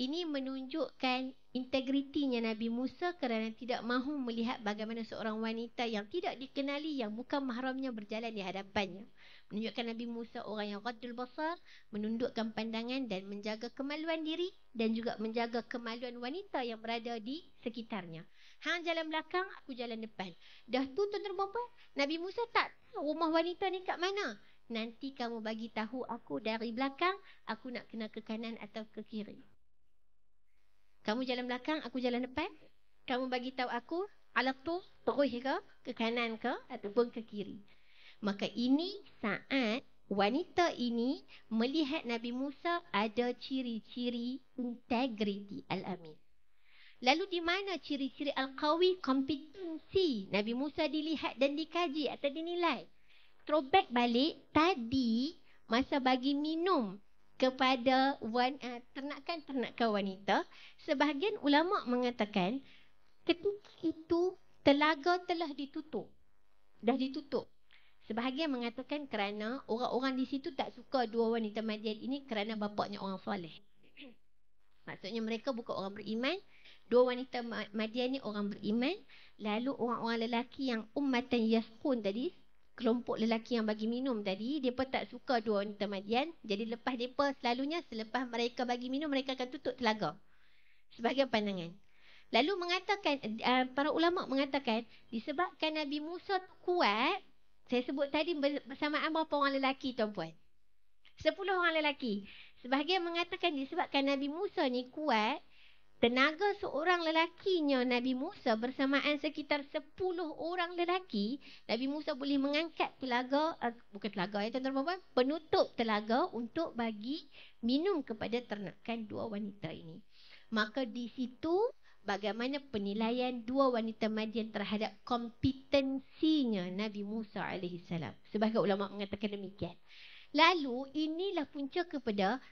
[SPEAKER 4] Ini menunjukkan integritinya Nabi Musa kerana tidak mahu melihat bagaimana seorang wanita yang tidak dikenali, yang bukan mahramnya berjalan di hadapannya. Menunjukkan Nabi Musa orang yang qaddul basar, menundukkan pandangan dan menjaga kemaluan diri dan juga menjaga kemaluan wanita yang berada di sekitarnya. Hang jalan belakang, aku jalan depan. Dah tu tuan-tuan perempuan, Nabi Musa tak tahu rumah wanita ni kat mana. Nanti kamu bagi tahu aku dari belakang, aku nak kena ke kanan atau ke kiri. Kamu jalan belakang, aku jalan depan. Kamu bagi tahu aku ala tu terus ke kanan ke ataupun ke kiri. Maka ini saat wanita ini melihat Nabi Musa ada ciri-ciri integriti al-amin. Lalu di mana ciri-ciri al-qawi, kompetensi Nabi Musa dilihat dan dikaji atau dinilai? Throwback balik tadi masa bagi minum kepada ternakan-ternakan wanita, sebahagian ulama mengatakan ketika itu telaga telah ditutup. Dah ditutup. Sebahagian mengatakan kerana orang-orang di situ tak suka dua wanita Madian ini kerana bapaknya orang soleh. Maksudnya mereka bukan orang beriman. Dua wanita Madian ni orang beriman. Lalu orang-orang lelaki yang ummatan yaskun tadi, kelompok lelaki yang bagi minum tadi, mereka tak suka dua wanita Madian. Jadi lepas mereka selalunya selepas mereka bagi minum, mereka akan tutup telaga. Sebagai pandangan. Lalu mengatakan, para ulama mengatakan disebabkan Nabi Musa tu kuat. Saya sebut tadi bersamaan berapa orang lelaki tuan-puan? 10 orang lelaki. Sebahagian mengatakan disebabkan Nabi Musa ni kuat, tenaga seorang lelakinya Nabi Musa bersamaan sekitar 10 orang lelaki, Nabi Musa boleh mengangkat telaga, bukan telaga ya tuan-tuan puan, penutup telaga untuk bagi minum kepada ternakan dua wanita ini. Maka di situ bagaimana penilaian dua wanita Madian terhadap kompetensinya Nabi Musa AS. Sebahagian ulama mengatakan demikian. Lalu inilah punca kepada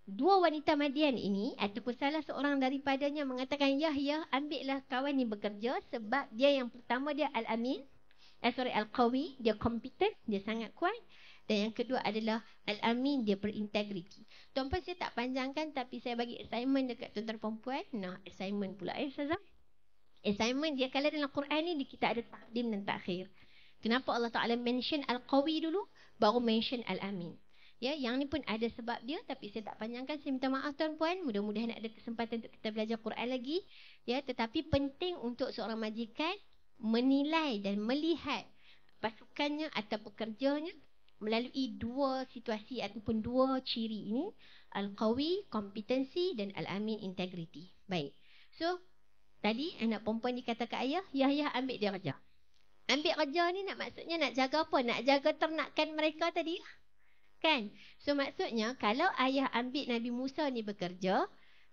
[SPEAKER 4] dua wanita Madian ini ataupun salah seorang daripadanya mengatakan, Yahya, ambillah kawan ni bekerja sebab dia yang pertama dia al-amin, al-qawi, dia kompeten, dia sangat kuat. Dan yang kedua adalah al-amin, dia berintegriti. Tuan-puan, saya tak panjangkan tapi saya bagi assignment dekat tuan-tuan perempuan. Nah, assignment pula Ustazah. Assignment dia kalau dalam Quran ni kita ada takdim dan takhir. Kenapa Allah Ta'ala mention al-qawi dulu baru mention al-amin? Ya, yang ni pun ada sebab dia tapi saya tak panjangkan. Saya minta maaf tuan-puan. Mudah-mudahan ada kesempatan untuk kita belajar Quran lagi. Ya, tetapi penting untuk seorang majikan menilai dan melihat pasukannya atau pekerjanya melalui dua situasi ataupun dua ciri ini, al-qawi, kompetensi dan al-amin, integriti. Baik. So, tadi anak perempuan dikata kat ayah, Yahya ambil dia kerja. Ambil kerja ni maksudnya nak jaga apa? Nak jaga ternakan mereka tadi lah. Kan? So, maksudnya kalau ayah ambil Nabi Musa ni bekerja,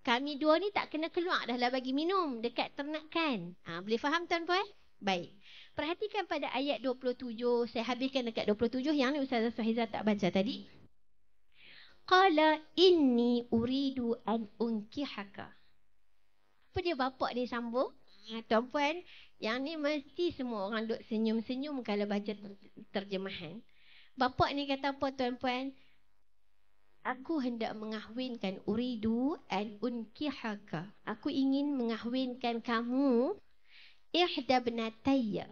[SPEAKER 4] kami dua ni tak kena keluar dah lah bagi minum dekat ternakan. Boleh faham tuan-puan? Baik. Perhatikan pada ayat 27. Saya habiskan dekat 27. Yang ni Ustazah Suhaizah tak baca tadi. Qala inni uridu an unkihaka. Apa dia bapak ni sambung? Tuan-puan, yang ni mesti semua orang duk senyum-senyum kalau baca terjemahan. Bapak ni kata apa tuan-puan? Aku hendak mengahwinkan, uridu an unkihaka. Aku ingin mengahwinkan kamu, ihda bnatayya,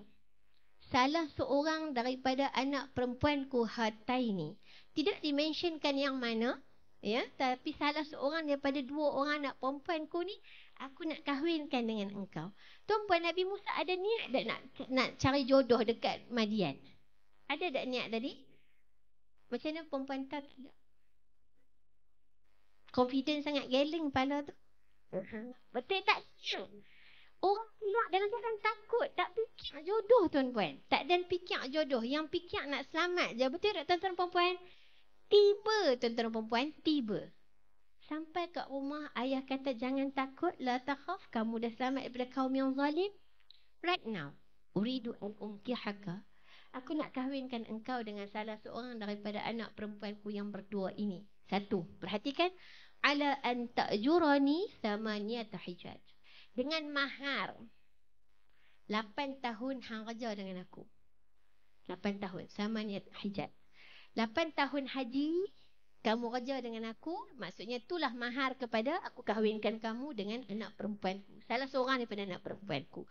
[SPEAKER 4] salah seorang daripada anak perempuanku hataini. Tidak dimentionkan yang mana, ya, tapi salah seorang daripada dua orang anak perempuanku ni aku nak kahwinkan dengan engkau. Tuan-puan, Nabi Musa ada niat tak nak cari jodoh dekat Madian? Ada tak niat tadi? Macam mana perempuan tak? Confident sangat geleng kepala tu. Betul tak? Orang pula dalam keadaan takut, tak fikir jodoh tuan-puan. Tak dan fikir jodoh, yang fikir nak selamat je. Betul tak tuan-tuan perempuan? Tiba tuan-tuan perempuan, tiba. Sampai kat rumah ayah kata jangan takut, la takhaf, kamu dah selamat daripada kaum yang zalim. Right now, uridu an unkihaka. Aku nak kahwinkan engkau dengan salah seorang daripada anak perempuanku yang berdua ini. Satu, perhatikan. Ala an ta'jurani thamaniyata hijaj. Dengan mahar 8 tahun hang kerja dengan aku. 8 tahun, thamaniyata hijaj. 8 tahun haji kamu kerja dengan aku, maksudnya itulah mahar kepada aku kahwinkan kamu dengan anak perempuanku. Salah seorang daripada anak perempuanku.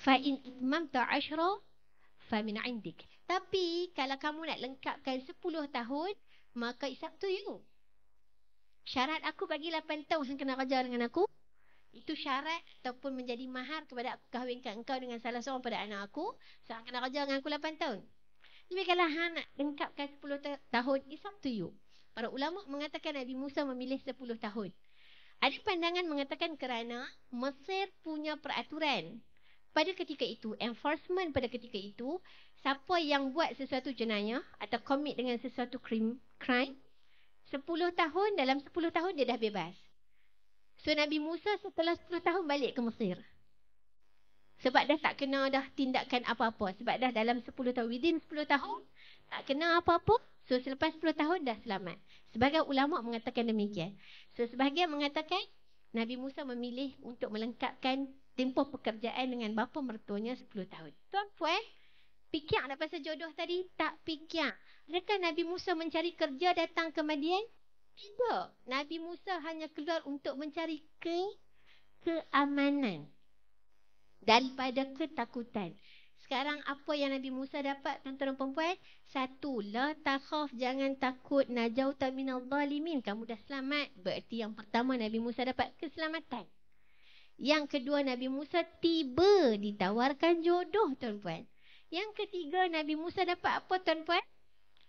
[SPEAKER 4] Fa in itmamta 10 fa min 'indik. Tapi kalau kamu nak lengkapkan 10 tahun, maka it's up to you. Syarat aku bagi 8 tahun hang kena kerja dengan aku. Itu syarat ataupun menjadi mahar kepada aku kahwinkan engkau dengan salah seorang pada anak aku. So hang kena kerja dengan aku 8 tahun. Tapi kalau hang nak lengkapkan 10 tahun, it's up to you. Para ulama mengatakan Nabi Musa memilih 10 tahun. Ada pandangan mengatakan kerana Mesir punya peraturan. Pada ketika itu, enforcement pada ketika itu, siapa yang buat sesuatu jenayah atau commit dengan sesuatu crime, 10 tahun, dalam 10 tahun dia dah bebas. So Nabi Musa setelah 10 tahun balik ke Mesir. Sebab dah tak kena dah tindakan apa-apa. Sebab dah dalam 10 tahun, within 10 tahun, tak kena apa-apa. So selepas 10 tahun dah selamat. Sebagian ulama mengatakan demikian. So sebahagian mengatakan Nabi Musa memilih untuk melengkapkan tempoh pekerjaan dengan bapa mertuanya 10 tahun. Tuan-puan, fikir nak pasal jodoh tadi? Tak fikir. Adakah Nabi Musa mencari kerja datang ke Madian? Tidak. Nabi Musa hanya keluar untuk mencari keamanan daripada ketakutan. Sekarang apa yang Nabi Musa dapat, tuan-tuan dan perempuan? Satu, la takhaf, jangan takut, najauta minal zalimin, kamu dah selamat. Berarti yang pertama Nabi Musa dapat keselamatan. Yang kedua, Nabi Musa tiba ditawarkan jodoh, tuan-puan. Yang ketiga, Nabi Musa dapat apa, tuan-puan?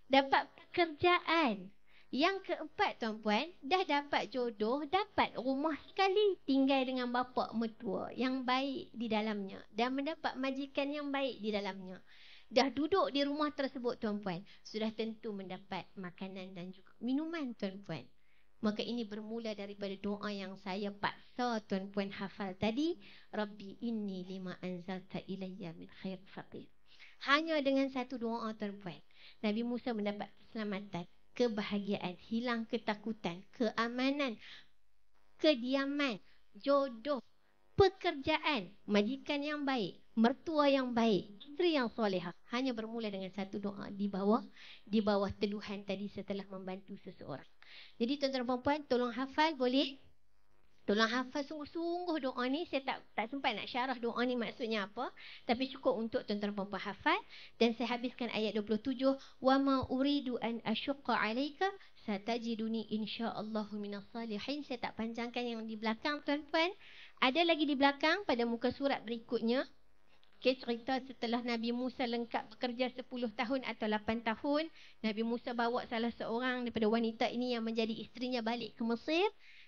[SPEAKER 4] Dapat pekerjaan. Yang keempat, tuan-puan, dah dapat jodoh, dapat rumah sekali, tinggal dengan bapa mertua yang baik di dalamnya dan mendapat majikan yang baik di dalamnya. Dah duduk di rumah tersebut, tuan-puan, sudah tentu mendapat makanan dan juga minuman, tuan-puan. Maka ini bermula daripada doa yang saya paksa tuan-puan hafal tadi. Rabbi inni lima anzalta ilayya min khair faqir. Hanya dengan satu doa, tuan-puan, Nabi Musa mendapat keselamatan, kebahagiaan, hilang ketakutan, keamanan, kediaman, jodoh, pekerjaan, majikan yang baik, mertua yang baik, isteri yang solehah. Hanya bermula dengan satu doa di bawah teduhan tadi setelah membantu seseorang. Jadi tuan-tuan dan puan-puan, tolong hafal boleh? Tolong hafal sungguh-sungguh doa ni. Saya tak sempat nak syarah doa ni maksudnya apa. Tapi cukup untuk tuan-tuan dan puan-puan hafal. Dan saya habiskan ayat 27. Wa ma uridu an asyqa alaika satajiduni insyaallahu minas salihin. Saya tak panjangkan yang di belakang, tuan-puan. Ada lagi di belakang pada muka surat berikutnya. Okay, cerita setelah Nabi Musa lengkap bekerja 10 tahun atau 8 tahun. Nabi Musa bawa salah seorang daripada wanita ini yang menjadi isterinya balik ke Mesir.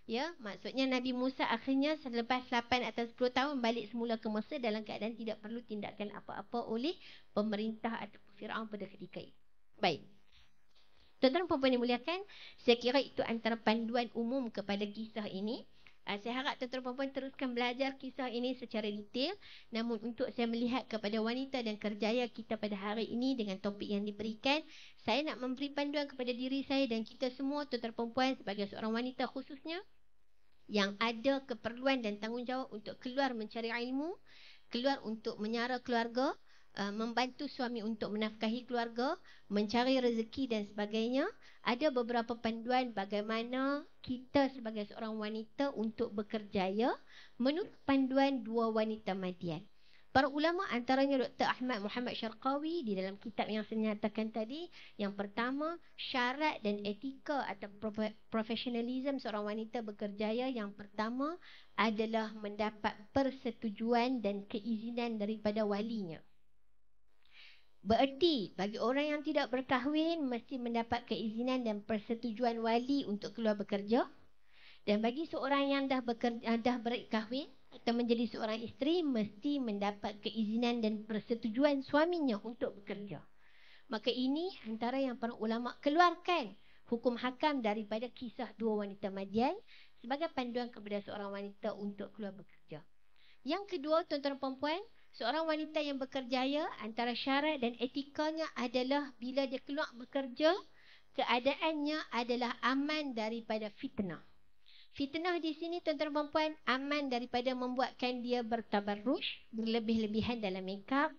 [SPEAKER 4] Ya, maksudnya Nabi Musa akhirnya selepas 8 atau 10 tahun balik semula ke Mesir dalam keadaan tidak perlu tindakan apa-apa oleh pemerintah atau Firaun pada ketika itu. Baik. Tuan-tuan dan puan-puan dimuliakan, saya kira itu antara panduan umum kepada kisah ini. Saya harap tuan-tuan dan puan-puan teruskan belajar kisah ini secara detail. Namun untuk saya melihat kepada wanita dan kerjaya kita pada hari ini dengan topik yang diberikan, saya nak memberi panduan kepada diri saya dan kita semua, tuan-tuan dan puan-puan sebagai seorang wanita khususnya, yang ada keperluan dan tanggungjawab untuk keluar mencari ilmu, keluar untuk menyara keluarga, membantu suami untuk menafkahi keluarga, mencari rezeki dan sebagainya. Ada beberapa panduan bagaimana kita sebagai seorang wanita untuk bekerjaya menurut panduan dua wanita Madian. Para ulama antaranya Dr. Ahmad Muhammad Syarqawi di dalam kitab yang saya nyatakan tadi. Yang pertama, syarat dan etika atau profesionalism seorang wanita bekerjaya. Yang pertama adalah mendapat persetujuan dan keizinan daripada walinya. Bererti bagi orang yang tidak berkahwin mesti mendapat keizinan dan persetujuan wali untuk keluar bekerja. Dan bagi seorang yang dah berkahwin atau menjadi seorang isteri mesti mendapat keizinan dan persetujuan suaminya untuk bekerja. Maka ini antara yang para ulama keluarkan hukum hakam daripada kisah dua wanita Madian sebagai panduan kepada seorang wanita untuk keluar bekerja. Yang kedua, tuan-tuan dan puan-puan, seorang wanita yang berkerjaya antara syarat dan etikanya adalah bila dia keluar bekerja, keadaannya adalah aman daripada fitnah. Fitnah di sini tuan-tuan dan puan-puan aman daripada membuatkan dia bertabarruj, berlebih-lebihan dalam makeup.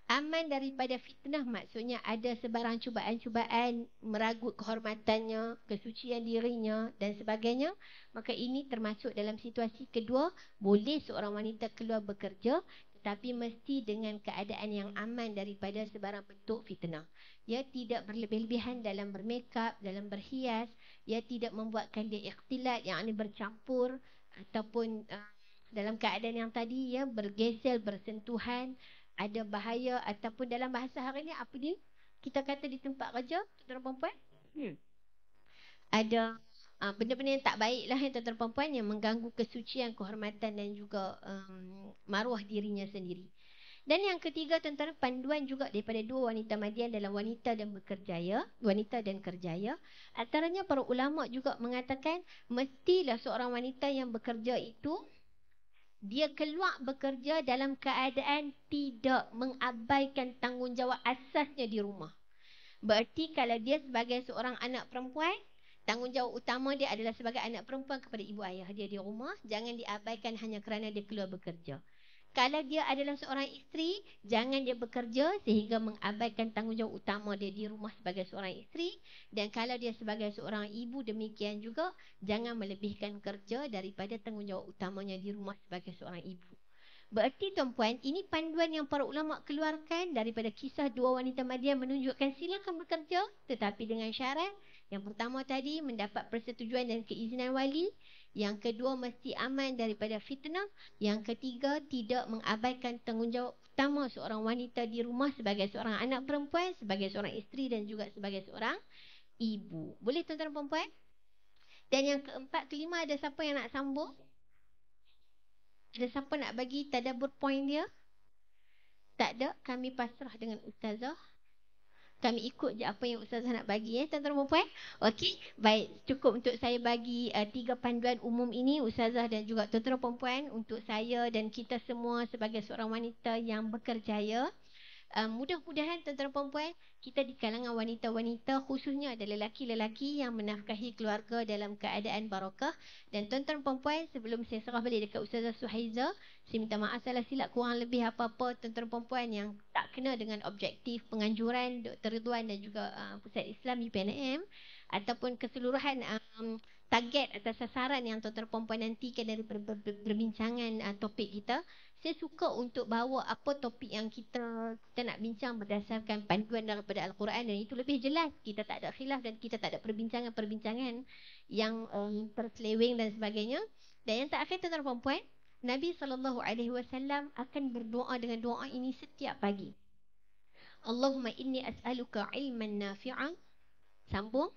[SPEAKER 4] Aman daripada fitnah maksudnya ada sebarang cubaan-cubaan meragut kehormatannya, kesucian dirinya dan sebagainya. Maka ini termasuk dalam situasi kedua, boleh seorang wanita keluar bekerja tetapi mesti dengan keadaan yang aman daripada sebarang bentuk fitnah. Ia tidak berlebih-lebihan dalam bermakeup, dalam berhias. Ia tidak membuatkan dia ikhtilat, yang ini bercampur ataupun dalam keadaan yang tadi ya bergesel, bersentuhan, ada bahaya ataupun dalam bahasa hari ni apa dia? Kita kata di tempat kerja, tuan-tuan perempuan, ada benda-benda yang tak baik lah tuan-tuan perempuan yang mengganggu kesucian, kehormatan dan juga maruah dirinya sendiri. Dan yang ketiga tuan-tuan, panduan juga daripada dua wanita Madian dalam wanita dan berkerjaya, wanita dan kerjaya. Antaranya para ulama juga mengatakan mestilah seorang wanita yang bekerja itu dia keluar bekerja dalam keadaan tidak mengabaikan tanggungjawab asasnya di rumah. Berarti kalau dia sebagai seorang anak perempuan, tanggungjawab utama dia adalah sebagai anak perempuan kepada ibu ayah dia di rumah. Jangan diabaikan hanya kerana dia keluar bekerja. Kalau dia adalah seorang isteri, jangan dia bekerja sehingga mengabaikan tanggungjawab utama dia di rumah sebagai seorang isteri. Dan kalau dia sebagai seorang ibu demikian juga, jangan melebihkan kerja daripada tanggungjawab utamanya di rumah sebagai seorang ibu. Berarti tuan-puan, ini panduan yang para ulama keluarkan daripada kisah dua wanita Madian menunjukkan silakan bekerja tetapi dengan syarat. Yang pertama tadi mendapat persetujuan dan keizinan wali. Yang kedua mesti aman daripada fitnah. Yang ketiga tidak mengabaikan tanggungjawab utama seorang wanita di rumah sebagai seorang anak perempuan, sebagai seorang isteri dan juga sebagai seorang ibu. Boleh tuan-tuan dan puan-puan? Dan yang keempat, kelima, ada siapa yang nak sambung? Ada siapa nak bagi tadabbur point dia? Tak ada, kami pasrah dengan ustazah. Kami ikut je apa yang ustazah nak bagi tuan-tuan dan puan. Okey, baik, cukup untuk saya bagi 3 panduan umum ini ustazah dan juga tuan-tuan dan puan untuk saya dan kita semua sebagai seorang wanita yang berkerjaya. Mudah-mudahan tuan-tuan dan puan kita di kalangan wanita-wanita khususnya ada lelaki-lelaki yang menafkahi keluarga dalam keadaan barakah. Dan tuan-tuan dan puan sebelum saya serah balik dekat Ustazah Suhaiza, saya minta maaf salah silap kurang lebih apa-apa tuan-tuan dan puan yang tak kena dengan objektif penganjuran Dr. Ridwan dan juga Pusat Islam UPNM ataupun keseluruhan target atau sasaran yang tuan-tuan dan puan nantikan dari perbincangan topik kita. Saya suka untuk bawa apa topik yang kita nak bincang berdasarkan panduan daripada Al-Quran dan itu lebih jelas. Kita tak ada khilaf dan kita tak ada perbincangan-perbincangan yang terseleweng dan sebagainya. Dan yang terakhir tuan-tuan dan puan, Nabi SAW akan berdoa dengan doa ini setiap pagi. Allahumma inni as'aluka ilman nafi'an. Sambung.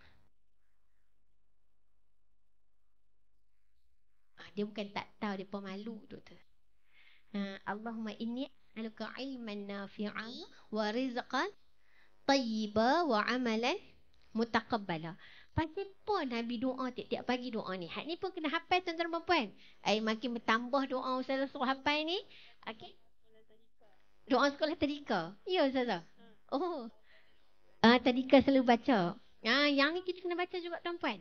[SPEAKER 4] Dia bukan tak tahu, dia pemalu doktor. Allahumma inni as'aluka ilman nafi'an wa rizqan tayyiba wa amalan mutaqabbala. Pasal apa Nabi doa tiap-tiap pagi doa ni? Hak ni pun kena hafal tuan-tuan dan puan. Makin bertambah doa ustazah suruh hafal ni. Okey. Doa sekolah tadika. Ya ustazah. Oh. Tadika selalu baca. Yang ni kita kena baca juga tuan-puan.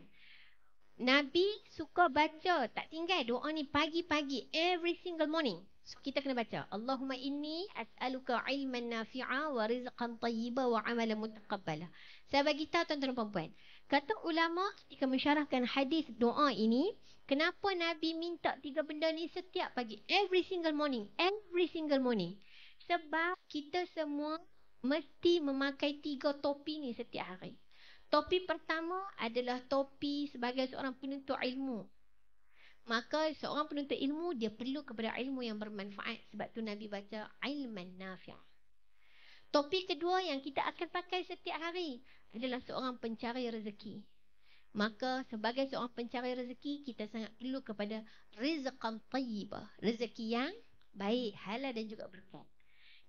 [SPEAKER 4] Nabi suka baca, tak tinggal doa ni pagi-pagi, every single morning. So kita kena baca. Allahumma inni as'aluka ilman nafi'a wa rizqan tayyiba wa amalan mutaqabbala. Saya bagi tahu tuan-tuan dan puan-puan. Kata ulama ketika mensyarahkan hadis doa ini, kenapa Nabi minta 3 benda ni setiap pagi, every single morning, every single morning. Sebab kita semua mesti memakai 3 topi ni setiap hari. Topi pertama adalah topi sebagai seorang penuntut ilmu. Maka seorang penuntut ilmu dia perlu kepada ilmu yang bermanfaat. Sebab tu Nabi baca ilman nafi'. Topi kedua yang kita akan pakai setiap hari adalah seorang pencari rezeki. Maka sebagai seorang pencari rezeki, kita sangat perlu kepada rizqan tayyibah, rezeki yang baik, halal dan juga berkat.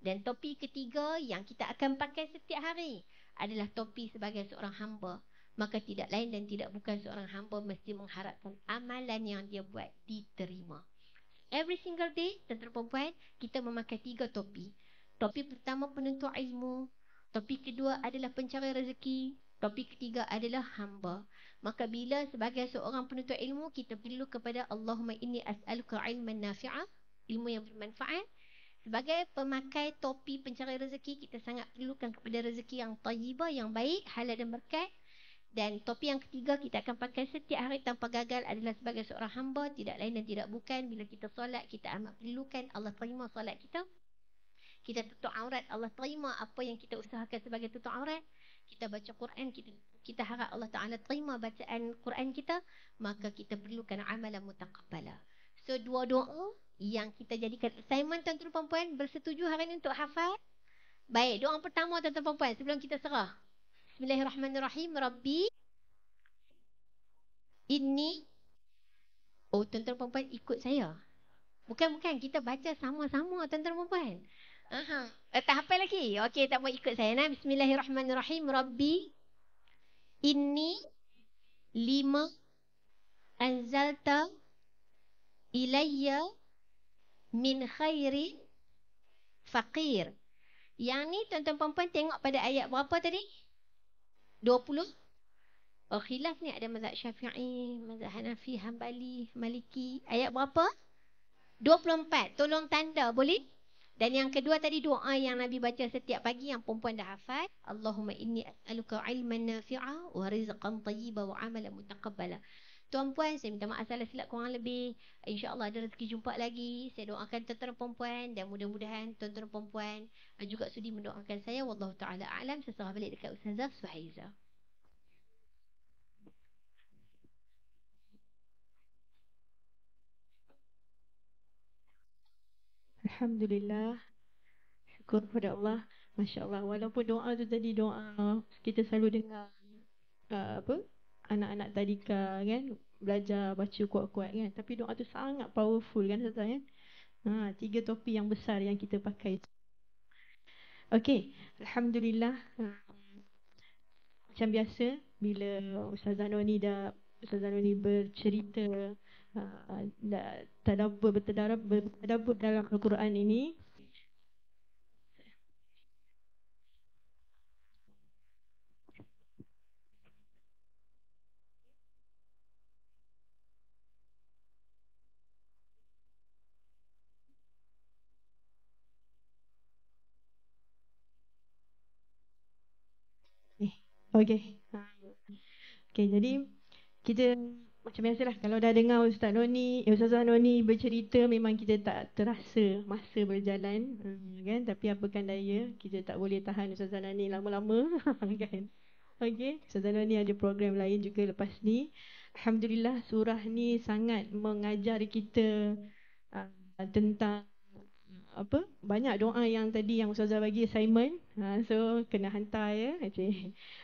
[SPEAKER 4] Dan topi ketiga yang kita akan pakai setiap hari adalah topi sebagai seorang hamba. Maka tidak lain dan tidak bukan seorang hamba mesti mengharapkan amalan yang dia buat diterima. Every single day, tentera perempuan, kita memakai 3 topi. Topi pertama penuntut ilmu, topi kedua adalah pencari rezeki, topi ketiga adalah hamba. Maka bila sebagai seorang penuntut ilmu, kita perlu kepada Allahumma inni as'aluka ilman nafi'ah, ilmu yang bermanfaat. Sebagai pemakai topi pencari rezeki, kita sangat perlukan kepada rezeki yang tayyibah, yang baik, halal dan berkat. Dan topi yang ketiga kita akan pakai setiap hari tanpa gagal adalah sebagai seorang hamba. Tidak lain dan tidak bukan, bila kita solat, kita amat perlukan Allah terima solat kita. Kita tutup aurat, Allah terima apa yang kita usahakan sebagai tutup aurat. Kita baca Quran, kita harap Allah Ta'ala terima bacaan Quran kita. Maka kita perlukan amalan mutaqabbalah. So, 2 doa yang kita jadikan assignment tuan-tuan perempuan, bersetuju hari ini untuk hafal? Baik, doa pertama tuan-tuan perempuan sebelum kita serah. Bismillahirrahmanirrahim. Rabbi inni. Oh, tuan-tuan perempuan ikut saya. Bukan, kita baca sama-sama tuan-tuan perempuan. Tak hafal lagi? Okey, tak mau ikut saya. Bismillahirrahmanirrahim. Rabbi inni lima anzalta ilayya min khairi faqir. Yang ni tuan-tuan perempuan tengok pada ayat berapa tadi? 20. Oh, khilaf ni ada mazhab Syafi'i, mazhab Hanafi, Hambali, Maliki. Ayat berapa? 24. Tolong tanda boleh? Dan yang kedua tadi doa yang Nabi baca setiap pagi yang perempuan dah hafal. Allahumma inni as'aluka ilman nafi'a wa rizqan tayyiba wa amalan mutaqabbala. Tuan-puan, saya minta maaf salah silap kurang lebih. InsyaAllah ada rezeki jumpa lagi. Saya doakan tuan-tuan perempuan dan mudah-mudahan tuan-tuan perempuan juga sudi mendoakan saya. Wallahu ta'ala a'lam. Saya serah balik dekat Ustazah Suhaiza.
[SPEAKER 3] Alhamdulillah. Syukur kepada Allah. Masya Allah. Walaupun doa tu tadi doa kita selalu dengar anak-anak tadika kan belajar baca kuat-kuat kan, tapi doa tu sangat powerful kan Ustazah kan. 3 topi yang besar yang kita pakai. Okey, alhamdulillah. Macam biasa bila Ustazah Noni bercerita bertadabbur dalam Al-Quran ini. Okey. Okey, jadi kita macam biasalah kalau dah dengar Ustazah Noni bercerita, memang kita tak terasa masa berjalan kan, tapi apakan daya, kita tak boleh tahan Ustazah Noni lama-lama kan. Okey, Ustazah Noni ada program lain juga lepas ni. Alhamdulillah, surah ni sangat mengajar kita tentang banyak doa yang tadi yang Ustazah bagi assignment. So kena hantar ya.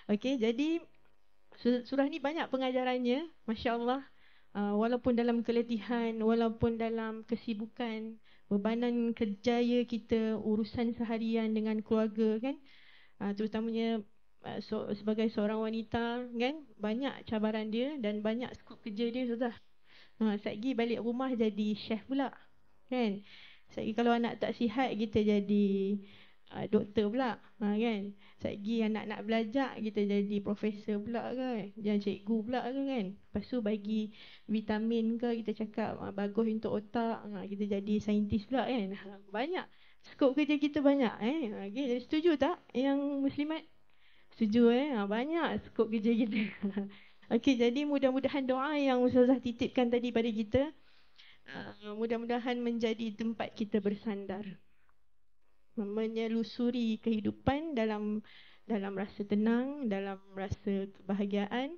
[SPEAKER 3] Okey, jadi surah ni banyak pengajarannya, Masya Allah. Walaupun dalam keletihan, walaupun dalam kesibukan, bebanan kerjaya kita, urusan seharian dengan keluarga kan, terutamanya sebagai seorang wanita kan, banyak cabaran dia dan banyak skop kerja dia Ustazah. Satgi balik rumah jadi chef pula kan. Satgi kalau anak tak sihat kita jadi doktor pula kan. Satgi anak nak belajar kita jadi profesor pula kan, jangan cikgu pula kan. Lepas tu bagi vitamin ke kita cakap bagus untuk otak, kita jadi saintis pula kan. Banyak skop kerja kita banyak okay. Jadi setuju tak yang muslimat? Setuju banyak skop kerja kita. Okey, jadi mudah-mudahan doa yang Ustazah titipkan tadi pada kita mudah-mudahan menjadi tempat kita bersandar, menyelusuri kehidupan dalam rasa tenang, dalam rasa kebahagiaan.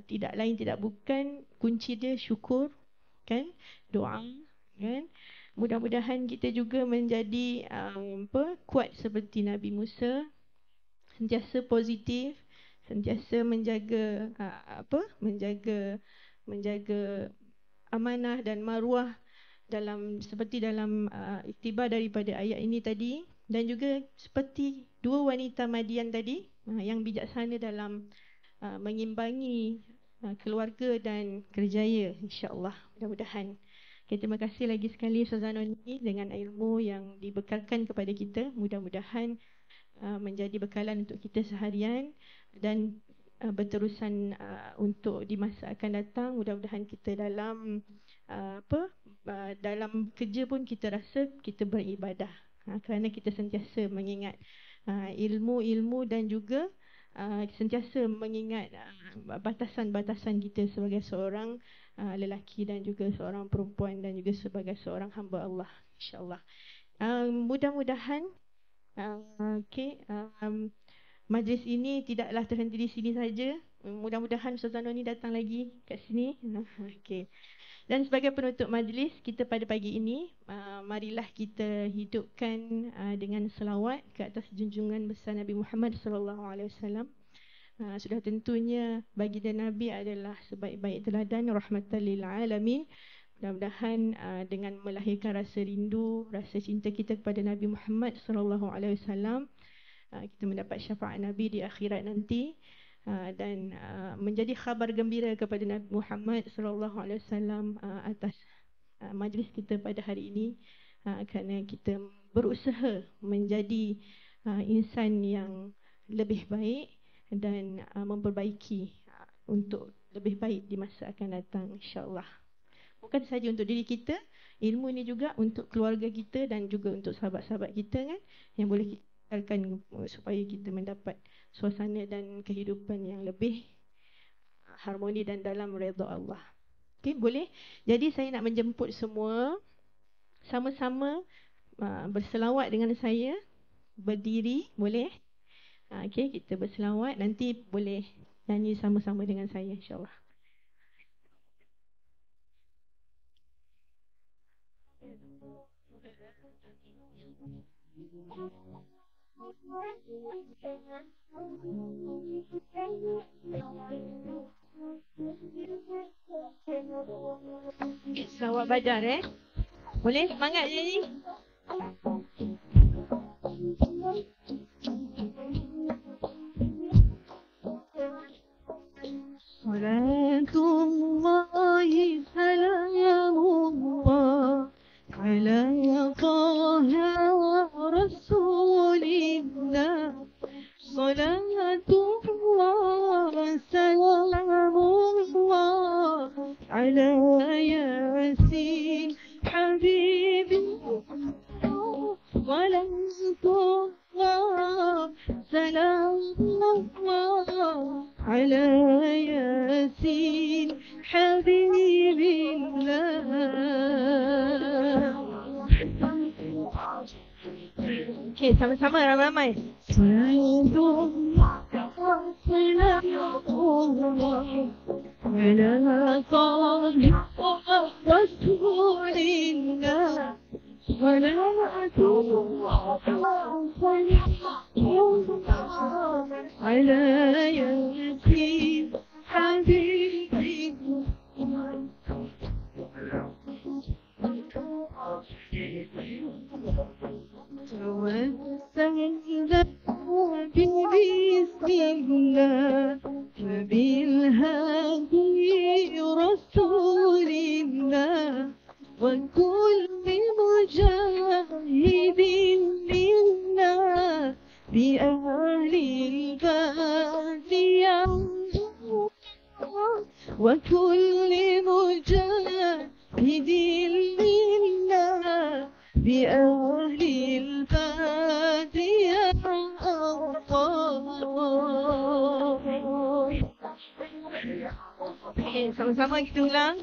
[SPEAKER 3] Tidak lain tidak bukan kunci dia syukur kan, doa kan. Mudah-mudahan kita juga menjadi kuat seperti Nabi Musa, sentiasa positif, sentiasa menjaga menjaga amanah dan maruah seperti dalam iktibar daripada ayat ini tadi, dan juga seperti dua wanita Madian tadi yang bijaksana dalam mengimbangi keluarga dan kerjaya, insya-Allah. Mudah-mudahan. Okay, terima kasih lagi sekali Ustazah Noni dengan ilmu yang dibekalkan kepada kita. Mudah-mudahan menjadi bekalan untuk kita seharian dan berterusan untuk di masa akan datang. Mudah-mudahan kita dalam dalam kerja pun kita rasa kita beribadah, kerana kita sentiasa mengingat ilmu-ilmu dan juga sentiasa mengingat batasan-batasan kita sebagai seorang lelaki dan juga seorang perempuan dan juga sebagai seorang hamba Allah, insya-Allah. Mudah-mudahan majlis ini tidaklah terhenti di sini saja. Mudah-mudahan Ustazah Noni datang lagi kat sini. Okey. Dan sebagai penutup majlis kita pada pagi ini, marilah kita hidupkan dengan selawat ke atas junjungan besar Nabi Muhammad sallallahu alaihi wasallam. Sudah tentunya baginda Nabi adalah sebaik-baik teladan rahmatan lil alamin. Mudah-mudahan dengan melahirkan rasa rindu, rasa cinta kita kepada Nabi Muhammad sallallahu alaihi wasallam, kita mendapat syafaat Nabi di akhirat nanti, dan menjadi khabar gembira kepada Nabi Muhammad sallallahu alaihi wasallam atas majlis kita pada hari ini, kerana kita berusaha menjadi insan yang lebih baik dan memperbaiki untuk lebih baik di masa akan datang, insya-Allah. Bukan saja untuk diri kita, ilmu ini juga untuk keluarga kita dan juga untuk sahabat-sahabat kita kan, yang boleh kita akalkan supaya kita mendapat suasana dan kehidupan yang lebih harmoni dan dalam redha Allah. Okey, boleh? Jadi saya nak menjemput semua sama-sama berselawat dengan saya, berdiri, boleh? Okey, kita berselawat, nanti boleh nyanyi sama-sama dengan saya, insya-Allah. Selawat Badar Boleh? Semangat nyanyi. Salatullahi salamullah ala taha rasulillah. Salatullah salamullah ala yasin habibillah. Salatullah salamullah ala yasin habibillah. Okey, sama-sama ramai-ramai. Salatullah salamullah ala taha rasulillah. Salatullah salamullah ala yasin habibillah. توسلنا ببسم الله وبالهادي رسول الله وكل مجاهد لله بأهل البادية وكل مجاهد لله بأهل البادية. Sama-sama kita ulang.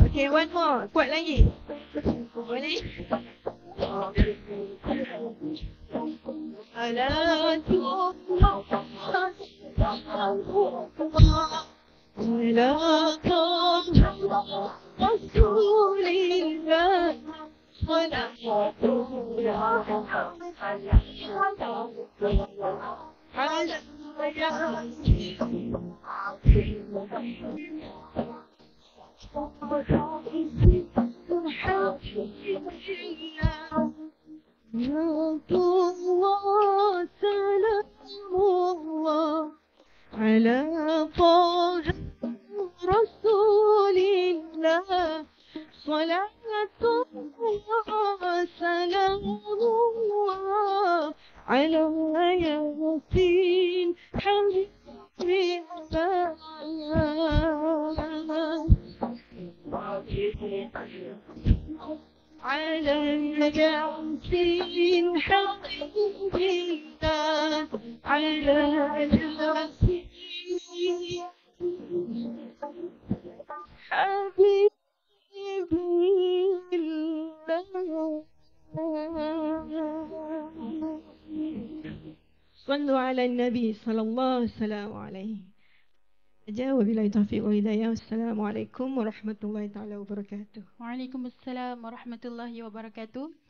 [SPEAKER 3] Okay, one more. Kuat lagi. Boleh? على طه رسول الله صلاة الله سلام الله على ياسين حبيب الله على ياسين حبيب الله على ياسين حبيب الله صلوا على النبي صلى الله وسلم عليه. وبالله التوفيق والهداية والسلام عليكم ورحمة الله تعالى وبركاته.
[SPEAKER 1] Waalaikumsalam warahmatullahi wabarakatuh.